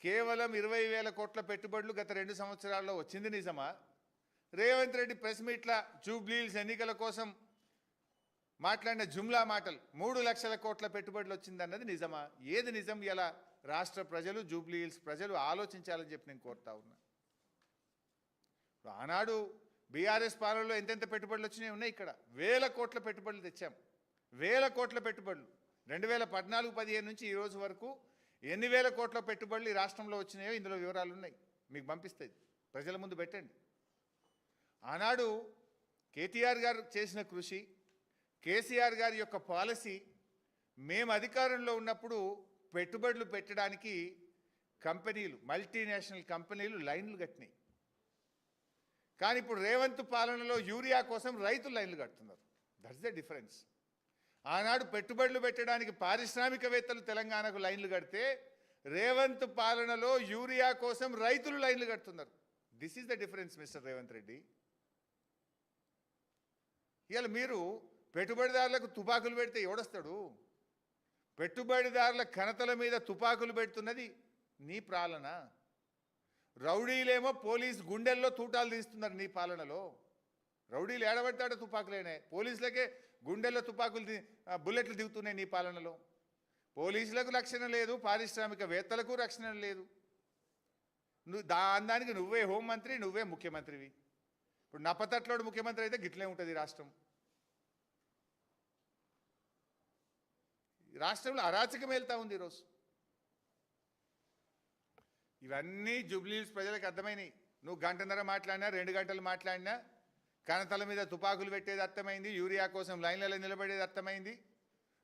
A: కేవలం 20,000 కోట్ల పెట్టుబడులు గత 2 సంవత్సరాల్లో వచ్చింది నిజమా? రేవంత్ రెడ్డి ప్రెస్ మీట్ల జూబ్లీహిల్స్ ఎన్నికల కోసం మాట్లాడిన జుమ్లా మాటలు 3 లక్షల కోట్ల పెట్టుబడులు వచ్చిందన్నది నిజమా? ఏది నిజం? ఇలా రాష్ట్ర ప్రజలు, జూబ్లీహిల్స్ ప్రజలు ఆలోచించాలని చెప్పి నేను కోరుతా ఉన్నా. ఆనాడు బీఆర్ఎస్ పాలనలో ఎంతెంత పెట్టుబడులు వచ్చినాయి ఉన్నాయి. ఇక్కడ 1000 కోట్ల పెట్టుబడులు తెచ్చాం. 1000 కోట్ల పెట్టుబడులు 2014-15 నుంచి ఈ రోజు వరకు ఎన్ని వేల కోట్ల పెట్టుబడులు ఈ రాష్ట్రంలో వచ్చినాయో ఇందులో వివరాలు ఉన్నాయి. మీకు పంపిస్తుంది, ప్రజల ముందు పెట్టండి. ఆనాడు కేటీఆర్ గారు చేసిన కృషి, కేసీఆర్ గారి యొక్క పాలసీ, మేము అధికారంలో ఉన్నప్పుడు పెట్టుబడులు పెట్టడానికి కంపెనీలు, మల్టీనేషనల్ కంపెనీలు లైన్లు కట్టినాయి. కానీ ఇప్పుడు రేవంత్ పాలనలో యూరియా కోసం రైతులు లైన్లు కడుతున్నారు. That's the difference. ఆనాడు పెట్టుబడులు పెట్టడానికి పారిశ్రామికవేత్తలు తెలంగాణకు లైన్లు కడితే, రేవంత్ పాలనలో యూరియా కోసం రైతులు లైన్లు కడుతున్నారు. This is the difference mister Revanth Reddy. ఇవాళ మీరు పెట్టుబడిదారులకు తుపాకులు పెడితే ఎవడొస్తాడు? పెట్టుబడిదారుల ఘనతల మీద తుపాకులు పెడుతున్నది నీ పాలన. రౌడీలేమో పోలీస్ గుండెల్లో తూటాలు తీస్తున్నారు నీ పాలనలో. రౌడీలు ఏడబడతాడో తుపాకులేనే, పోలీసులకే గుండెల్లో తుపాకులు బుల్లెట్లు దిగుతున్నాయి నీ పాలనలో. పోలీసులకు రక్షణ లేదు, పారిశ్రామికవేత్తలకు రక్షణ లేదు. దానికి నువ్వే హోంమంత్రి, నువ్వే ముఖ్యమంత్రివి. ఇప్పుడు నప్పతట్లోడు ముఖ్యమంత్రి అయితే గిట్లే ఉంటుంది రాష్ట్రం. రాష్ట్రంలో అరాచకం వెళ్తూ ఉంది ఈరోజు. ఇవన్నీ జూబ్లీహిల్స్ ప్రజలకు అర్థమైనాయి. నువ్వు గంటన్నర మాట్లాడినా 2 గంటలు మాట్లాడినా కనతల మీద తుపాకులు పెట్టేది అర్థమైంది, యూరియా కోసం లైన్లలో నిలబడేది అర్థమైంది,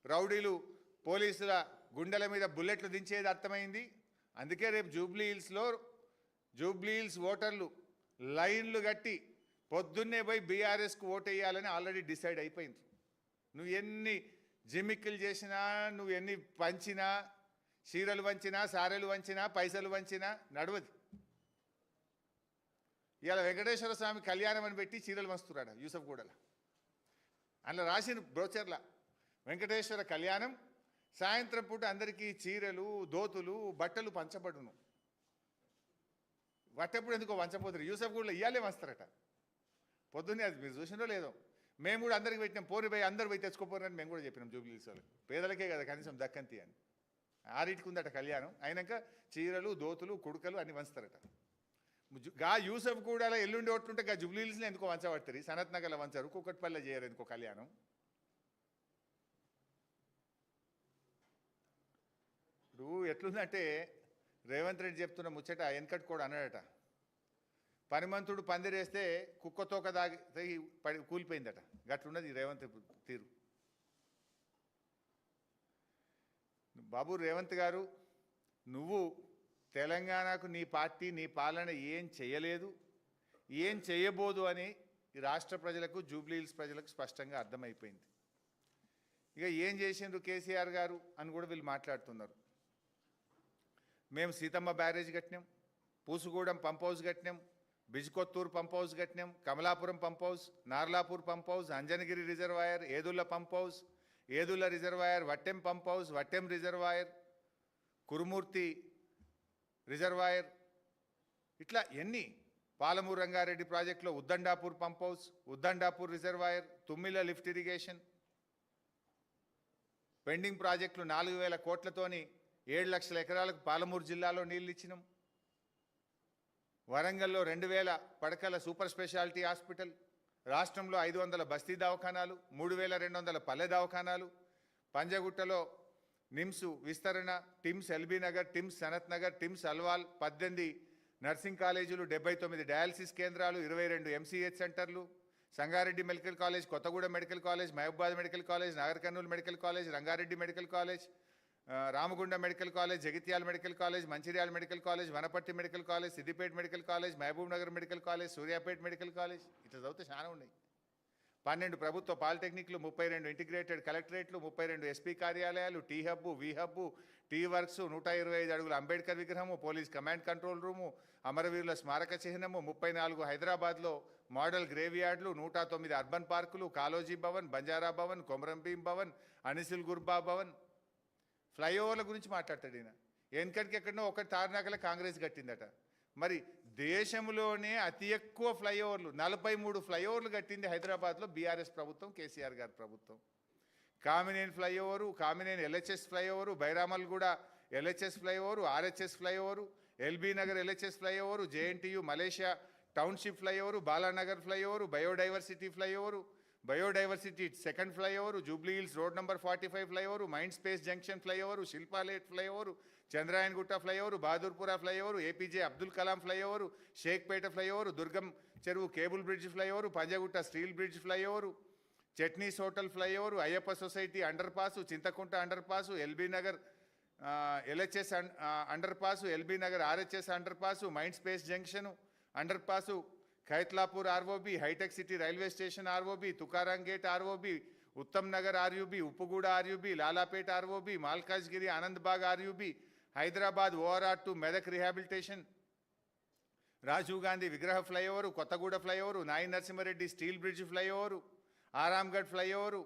A: రౌడీలు పోలీసుల గుండెల మీద బుల్లెట్లు దించేది అర్థమైంది. అందుకే రేపు జూబ్లీహిల్స్ ఓటర్లు లైన్లు కట్టి పొద్దున్నే పోయి బీఆర్ఎస్కు ఓటు వేయాలని ఆల్రెడీ డిసైడ్ అయిపోయింది. నువ్వు ఎన్ని జిమ్మిక్కులు చేసినా, నువ్వు ఎన్ని పంచినా, చీరలు వంచినా, సారెలు వంచినా, పైసలు వంచినా నడవది. ఇవాళ వెంకటేశ్వర స్వామి కళ్యాణం అని పెట్టి చీరలు వంచుతున్నాడు యూసఫ్ గూడల. అందులో రాసిన బ్రోచర్ల వెంకటేశ్వర కళ్యాణం, సాయంత్రం పూట అందరికీ చీరలు, దోతులు, బట్టలు పంచబడును. వట్టెప్పుడు ఎందుకో వంచపోతారు, యూసఫ్ గూడలో ఇయ్యాలే వంచుతారట. పొద్దున్నే అది మీరు చూసినో లేదో, మేము కూడా అందరికి పెట్టినాం, పోని పోయి అందరు పోయి తెచ్చుకోపోరని మేము కూడా చెప్పినాం జూబ్లీహిల్స్ వాళ్ళకి. పేదలకే కదా కనీసం దక్కంతి అని. ఆరింటికి ఉందట కళ్యాణం, అయినాక చీరలు, దోతులు, కుడుకలు అన్ని వంచుతారట. గా యూసఫ్ కూడా ఎల్లుండి ఓట్లుంటే గా జూబ్లీహిల్స్లో ఎందుకో వంచబడతారు, సనత్ నగర్లో వంచారు, కూకట్పల్లిలో చేయరు ఎందుకో కళ్యాణం. ఇప్పుడు ఎట్లుందంటే రేవంత్ రెడ్డి చెప్తున్న ముచ్చట వెనకటి కూడా అన్నాడట, పనిమంతుడు పందిరేస్తే కుక్కతోక దాగి పడి కూలిపోయిందట. గట్లున్నది రేవంత్ తీరు. బాబు రేవంత్ గారు, నువ్వు తెలంగాణకు నీ పార్టీ నీ పాలన ఏం చేయలేదు, ఏం చేయబోదు అని ఈ రాష్ట్ర ప్రజలకు, జూబ్లీహిల్స్ ప్రజలకు స్పష్టంగా అర్థమైపోయింది. ఇక ఏం చేసిండ్రు కేసీఆర్ గారు అని కూడా వీళ్ళు మాట్లాడుతున్నారు. మేము సీతమ్మ బ్యారేజ్ కట్టినాం, పూసుగూడెం పంప్ హౌస్ కట్టినాం, బిజ్కొత్తూరు పంప్ హౌస్ కట్టినాం, Kamalapuram pump house, Narlapur pump house, Anjanagiri reservoir, Yedula pump house, Yedula reservoir, Vattem pump house, Vattem reservoir, Kurumurthy reservoir, ఇట్లా ఎన్ని, పాలమూరు రంగారెడ్డి ప్రాజెక్టులో Uddandapur pump house, Uddandapur reservoir, Tummila lift irrigation, pending ప్రాజెక్టులు 4000 కోట్లతోని 7 లక్షల ఎకరాలకు పాలమూరు జిల్లాలో నీళ్ళు ఇచ్చినాం. వరంగల్లో 2000 పడకల సూపర్ స్పెషాలిటీ హాస్పిటల్, రాష్ట్రంలో 500 బస్తీ దవాఖానాలు, 3200 పల్లె దవాఖానాలు, పంజగుట్టలో నిమ్స్ విస్తరణ, TIMS LB Nagar, TIMS Sanath Nagar, TIMS Alwal, 18 nursing కాలేజీలు, 79 డయాలసిస్ కేంద్రాలు, 22 ఎంసీహెచ్ సెంటర్లు, Sangareddy medical college, Kothagudem medical college, Mahabubabad medical college, Nagar Kurnool medical college, Rangareddy medical college, Ramagunda medical college, Jagtial medical college, Mancherial medical college, Wanaparthy medical college, Siddipet medical college, Mahabub Nagar medical college, Suryapet medical college, ఇట్లా చదివితే చాలా ఉన్నాయి. 12 ప్రభుత్వ పాలిటెక్నిక్లు, 32 integrated కలెక్టరేట్లు, 32 ఎస్పీ కార్యాలయాలు, టీ హబ్బు, వి హబ్బు, టీ వర్క్స్, 125 అడుగుల అంబేద్కర్ విగ్రహము, పోలీస్ కమాండ్ కంట్రోల్ రూము, అమరవీరుల స్మారక చిహ్నము, 34 హైదరాబాద్లో మోడల్ గ్రేవ్ యార్డులు, 109 అర్బన్ పార్కులు, కాలోజీ భవన్, బంజారా భవన్, కొమరం భీం భవన్, అనిసిల్ గుర్బా భవన్. ఫ్లైఓవర్ల గురించి మాట్లాడతాడు ఈయన. వెనకటికి ఎక్కడనో ఒకటి తార్నాకలో కాంగ్రెస్ కట్టిందట. మరి దేశంలోనే అతి ఎక్కువ ఫ్లైఓవర్లు 43 ఫ్లైఓవర్లు కట్టింది హైదరాబాద్లో బీఆర్ఎస్ ప్రభుత్వం, కేసీఆర్ గారి ప్రభుత్వం. Kamineni flyover, Kamineni LHS flyover, Bairamalguda LHS flyover, RHS flyover, LB Nagar LHS flyover, JNTU Malaysia township flyover, Balanagar flyover, biodiversity flyover, biodiversity second flyover, Jubilee Hills road number 45 flyover, mind space junction flyover, శిల్పాలేట్ flyover, Chandrayangutta flyover, Bahadurpura flyover, APJ Abdul Kalam flyover, Shaikpet flyover, Durgam Cheruvu cable bridge flyover, Panjagutta steel bridge flyover, Chutneys hotel flyover, Ayyappa society under pass, Chintakunta under pass, LB Nagar LHS under pass, LB Nagar RHS underpass, mind space junction underpass, Khaitlapur ROB, hitech city railway station ROB, Tukaram gate ROB, Uttam Nagar RUB, Uppuguda RUB, Lalapet ROB, Malkajgiri Anandbagh RUB, Hyderabad ORR to Medak rehabilitation, Rajiv Gandhi విగ్రహ flyover, Kothaguda flyover, నాయి Narasimha Reddy steel bridge flyover, Aramghar flyover,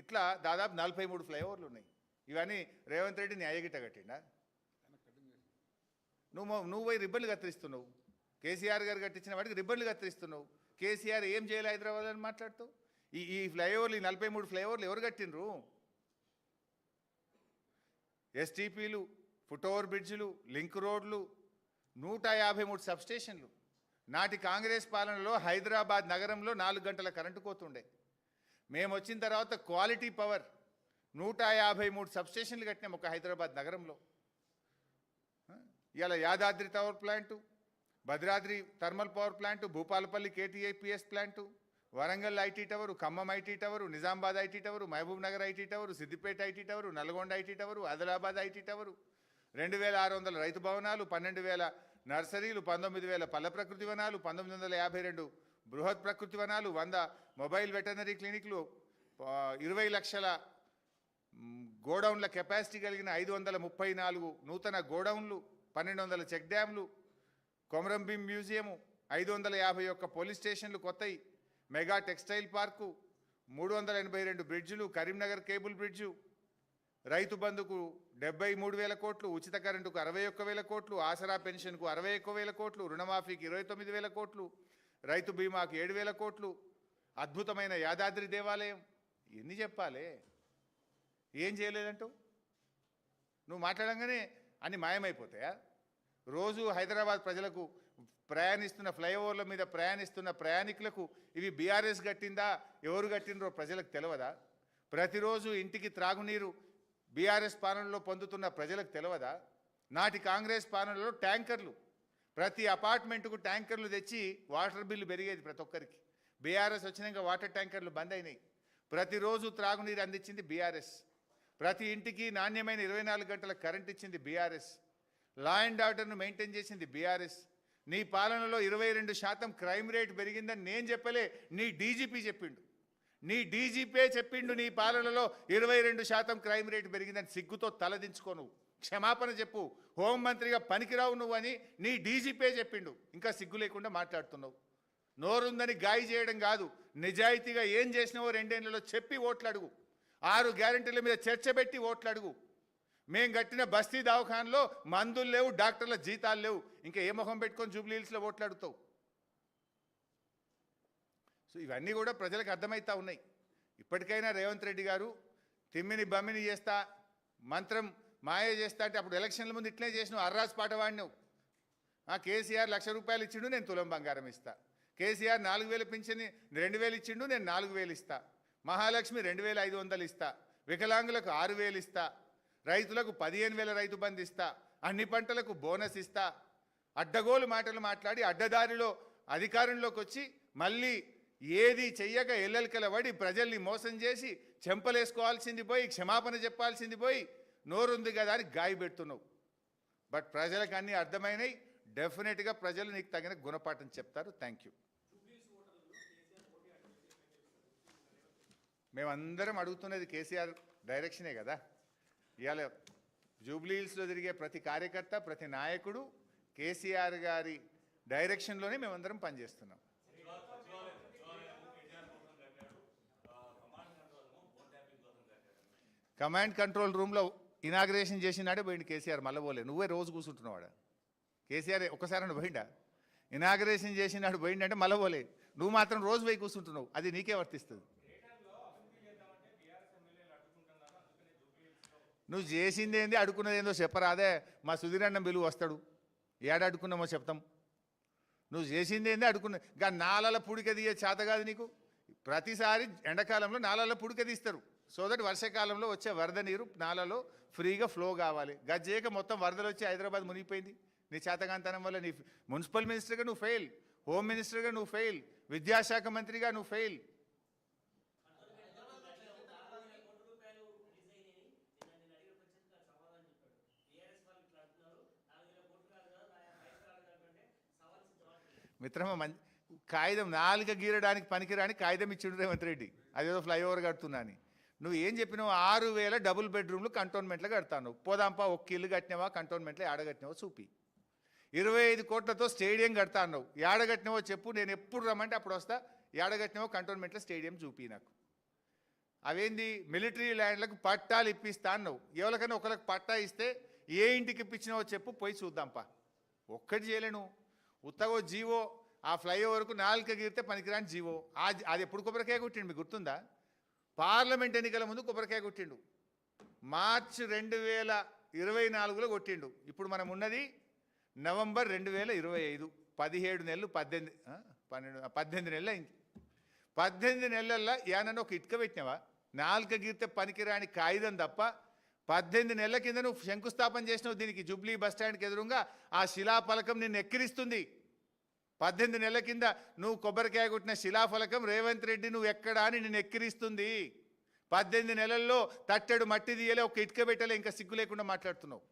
A: ఇట్లా దాదాపు 43 ఫ్లైఓవర్లు ఉన్నాయి. ఇవన్నీ రేవంత్ రెడ్డి న్యాయగిట్ట కట్టిండా? నువ్వు పోయి రిబ్బన్లు కత్తిరిస్తున్నావు. కేసీఆర్ గారు కట్టించిన వాటికి రిబ్బన్లు కత్తిరిస్తున్నావు. కేసీఆర్ ఏం చేయాలి హైదరాబాద్ అని మాట్లాడుతూ? ఈ ఫ్లైఓవర్లు, ఈ 43 ఫ్లైఓవర్లు ఎవరు కట్టినరు? ఎస్టీపీలు, ఫుట్ ఓవర్ బ్రిడ్జ్లు, లింక్ రోడ్లు, 153 సబ్స్టేషన్లు. నాటి కాంగ్రెస్ పాలనలో హైదరాబాద్ నగరంలో 4 గంటల కరెంటు కోతుండే. మేము వచ్చిన తర్వాత క్వాలిటీ పవర్ 153 సబ్స్టేషన్లు కట్టినాం ఒక హైదరాబాద్ నగరంలో. ఇవాళ Yadadri power plant, Bhadradri thermal power plant, Bhupalpally KTIPS plant, Warangal IT tower, Khammam IT tower, Nizamabad IT tower, Mahabub Nagar IT tower, Siddipet IT tower, Nalgonda IT tower, Adilabad IT tower, 2600 రైతు భవనాలు, 12,000 నర్సరీలు, 19,000 పల్ల ప్రకృతి వనాలు, 1952 బృహత్ ప్రకృతి వనాలు, 100 మొబైల్ వెటర్నరీ క్లినిక్లు, 20 లక్షల గోడౌన్ల కెపాసిటీ కలిగిన 534 నూతన గోడౌన్లు, 1200 చెక్ డ్యాంలు, కొమరంభీం మ్యూజియము, 551 పోలీస్ స్టేషన్లు కొత్తయి, మెగా టెక్స్టైల్ పార్కు, 382 బ్రిడ్జులు, కరీంనగర్ కేబుల్ బ్రిడ్జు, రైతు బంధుకు 73,000 కోట్లు, ఉచిత కరెంటుకు 61,000 కోట్లు, ఆసరా పెన్షన్కు 61,000 కోట్లు, రుణమాఫీకి 29,000 కోట్లు, రైతు బీమాకు 7,000 కోట్లు, అద్భుతమైన యాదాద్రి దేవాలయం. ఎన్ని చెప్పాలి? ఏం చేయలేదంటూ నువ్వు మాట్లాడంగానే అన్ని మాయమైపోతాయా? రోజు హైదరాబాద్ ప్రజలకు ప్రయాణిస్తున్న ఫ్లైఓవర్ల మీద ప్రయాణిస్తున్న ప్రయాణికులకు ఇవి బీఆర్ఎస్ కట్టిందా, ఎవరు కట్టినరో ప్రజలకు తెలియదా? ప్రతిరోజు ఇంటికి త్రాగునీరు బీఆర్ఎస్ పాలనలో పొందుతున్న ప్రజలకు తెలియదా? నాటి కాంగ్రెస్ పాలనలో ట్యాంకర్లు, ప్రతి అపార్ట్మెంటుకు ట్యాంకర్లు తెచ్చి వాటర్ బిల్లు పెరిగేది ప్రతి ఒక్కరికి. బీఆర్ఎస్ వచ్చినాక వాటర్ ట్యాంకర్లు బంద్ అయినాయి. ప్రతిరోజు త్రాగునీరు అందించింది బీఆర్ఎస్. ప్రతి ఇంటికి నాణ్యమైన 24 గంటల కరెంట్ ఇచ్చింది బీఆర్ఎస్. లా అండ్ ఆర్డర్ను మెయింటైన్ చేసింది బీఆర్ఎస్. నీ పాలనలో 22% క్రైమ్ రేట్ పెరిగిందని నేను చెప్పలే, నీ డీజీపీ చెప్పిండు. నీ డీజీపీ చెప్పిండు నీ పాలనలో 22% క్రైమ్ రేట్ పెరిగిందని. సిగ్గుతో తలదించుకో, నువ్వు క్షమాపణ చెప్పు. హోంమంత్రిగా పనికిరావు నువ్వు అని నీ డీజీపీ చెప్పిండు. ఇంకా సిగ్గు లేకుండా మాట్లాడుతున్నావు. నోరుందని గాయి చేయడం కాదు, నిజాయితీగా ఏం చేసినావో 2 ఏళ్లలో చెప్పి ఓట్లు అడుగు. 6 గ్యారెంటీల మీద చర్చ పెట్టి ఓట్లు అడుగు. మేం కట్టిన బస్తీ దవాఖానలో మందులు లేవు, డాక్టర్ల జీతాలు లేవు. ఇంకా ఏ మొహం పెట్టుకొని జూబ్లీ హిల్స్లో ఓట్లు అడుగుతావు? సో ఇవన్నీ కూడా ప్రజలకు అర్థమవుతా ఉన్నాయి. ఇప్పటికైనా రేవంత్ రెడ్డి గారు తిమ్మిని బమ్మిని చేస్తా, మంత్రం మాయ చేస్తా అంటే అప్పుడు ఎలక్షన్ల ముందు ఇట్లే చేసినావు. అర్రాస్ పాట వాడినావు. కేసీఆర్ 1,00,000 రూపాయలు ఇచ్చిండు, నేను తులం బంగారం ఇస్తా. కేసీఆర్ 4,000 పింఛని 2,000 ఇచ్చిండు, నేను 4,000 ఇస్తా. మహాలక్ష్మి 2,500 ఇస్తా. వికలాంగులకు 6,000 ఇస్తా. రైతులకు 15,000 రైతు బంధు ఇస్తా. అన్ని పంటలకు బోనస్ ఇస్తా. అడ్డగోలు మాటలు మాట్లాడి అడ్డదారిలో అధికారంలోకి వచ్చి మళ్ళీ ఏది చెయ్యక ఎల్లెలకల పడి ప్రజల్ని మోసం చేసి చెంపలేసుకోవాల్సింది పోయి క్షమాపణ చెప్పాల్సింది పోయి నోరుంది కదా అని గాయపెడుతున్నావు. బట్ ప్రజలకు అన్నీ అర్థమైనాయి. డెఫినెట్గా ప్రజలు నీకు తగిన గుణపాఠం చెప్తారు. Thank you. మేమందరం అడుగుతున్నది కేసీఆర్ డైరెక్షనే కదా. ఇవాళ జూబ్లీ హిల్స్లో తిరిగే ప్రతి కార్యకర్త, ప్రతి నాయకుడు కేసీఆర్ గారి డైరెక్షన్లోనే మేమందరం పనిచేస్తున్నాం. కమాండ్ కంట్రోల్ రూమ్లో ఇనాగ్రేషన్ చేసినాడే పోయింది కేసీఆర్. మళ్ళీ పోలే. నువ్వే రోజు కూర్చుంటున్నావాడా? కేసీఆర్ ఒక్కసారి పోయిండా? ఇనాగ్రేషన్ చేసినాడు పోయిండంటే మళ్ళీ పోలే. నువ్వు మాత్రం రోజు పోయి కూర్చుంటున్నావు. అది నీకే వర్తిస్తుంది. నువ్వు చేసింది ఏంది, అడుక్కున్నది ఏందో చెప్పరాదే. మా సుధీరన్నం బిలువ వస్తాడు, ఏడ అడుక్కున్నామో చెప్తాం. నువ్వు చేసింది ఏంది, అడుక్కున్న ఇంకా నాలాల పుడిక తీయే చేత కాదు నీకు. ప్రతిసారి ఎండాకాలంలో నాలాల పుడిక తీస్తారు. సో దట్ వర్షాకాలంలో వచ్చే వరద నీరు నాలలో ఫ్రీగా ఫ్లో కావాలి. గజ్జేక మొత్తం వరదలు వచ్చి హైదరాబాద్ మునిగిపోయింది నీ చేతకాంతనం వల్ల. నీ మున్సిపల్ మినిస్టర్గా నువ్వు ఫెయిల్, హోమ్ మినిస్టర్గా నువ్వు ఫెయిల్, విద్యాశాఖ మంత్రిగా నువ్వు ఫెయిల్. మిత్రమా, కాగితం 4 గీరడానికి పనికిరాని కాగితం ఇచ్చిండు రేవంత్ రెడ్డి, అదేదో ఫ్లైఓవర్ కడుతున్నా అని. నువ్వు ఏం చెప్పినావు? 6,000 డబుల్ బెడ్రూమ్లు కంటోన్మెంట్లో కడతాను. పోదాంపా, ఒక్క ఇల్లు కట్టినావా కంటోన్మెంట్లో, ఏడగట్టినావో చూపి. 25 కోట్లతో స్టేడియం కడతాను. ఏడగట్టినావో చెప్పు, నేను ఎప్పుడు రమ్మంటే అప్పుడు వస్తా. ఏడగట్టినావో కంటోన్మెంట్లో స్టేడియం చూపి నాకు. అవేంది, మిలిటరీ ల్యాండ్లకు పట్టాలు ఇప్పిస్తా అన్నావు. ఎవరికైనా ఒకరికి పట్టా ఇస్తే ఏ ఇంటికి ఇప్పించినావో చెప్పు, పోయి చూద్దాంపా. ఒక్కటి చేయలేను. ఉత్తగో జీవో, ఆ ఫ్లైఓవర్కు 4 గీరితే పనికిరాని జీవో. అది ఎప్పుడు కొబ్బరికాయ కొట్టిండు మీకు గుర్తుందా? పార్లమెంట్ ఎన్నికల ముందు కొబ్బరికాయ కొట్టిండు. మార్చి 2024లో కొట్టిండు. ఇప్పుడు మనం ఉన్నది నవంబర్ 2025. 17 నెలలు, 18 నెలలు అయింది. 18 నెలల్లో ఏనన్నా ఒక ఇటుక పెట్టినావా? 4 గీరితే పనికిరాని కాగితం తప్ప 18 నెలల కింద నువ్వు శంకుస్థాపన చేసినావు దీనికి జూబ్లీ బస్ స్టాండ్కి ఎదురుగా ఆ శిలాఫలకం నిన్ను ఎక్కిరిస్తుంది. 18 నెలల కింద నువ్వు కొబ్బరికాయ కొట్టిన శిలాఫలకం రేవంత్ రెడ్డి నువ్వు ఎక్కడా అని నిన్ను ఎక్కిరిస్తుంది. 18 నెలల్లో తట్టెడు మట్టి తీయలే, ఒక ఇటుక పెట్టలే, ఇంకా సిగ్గు లేకుండా మాట్లాడుతున్నావు.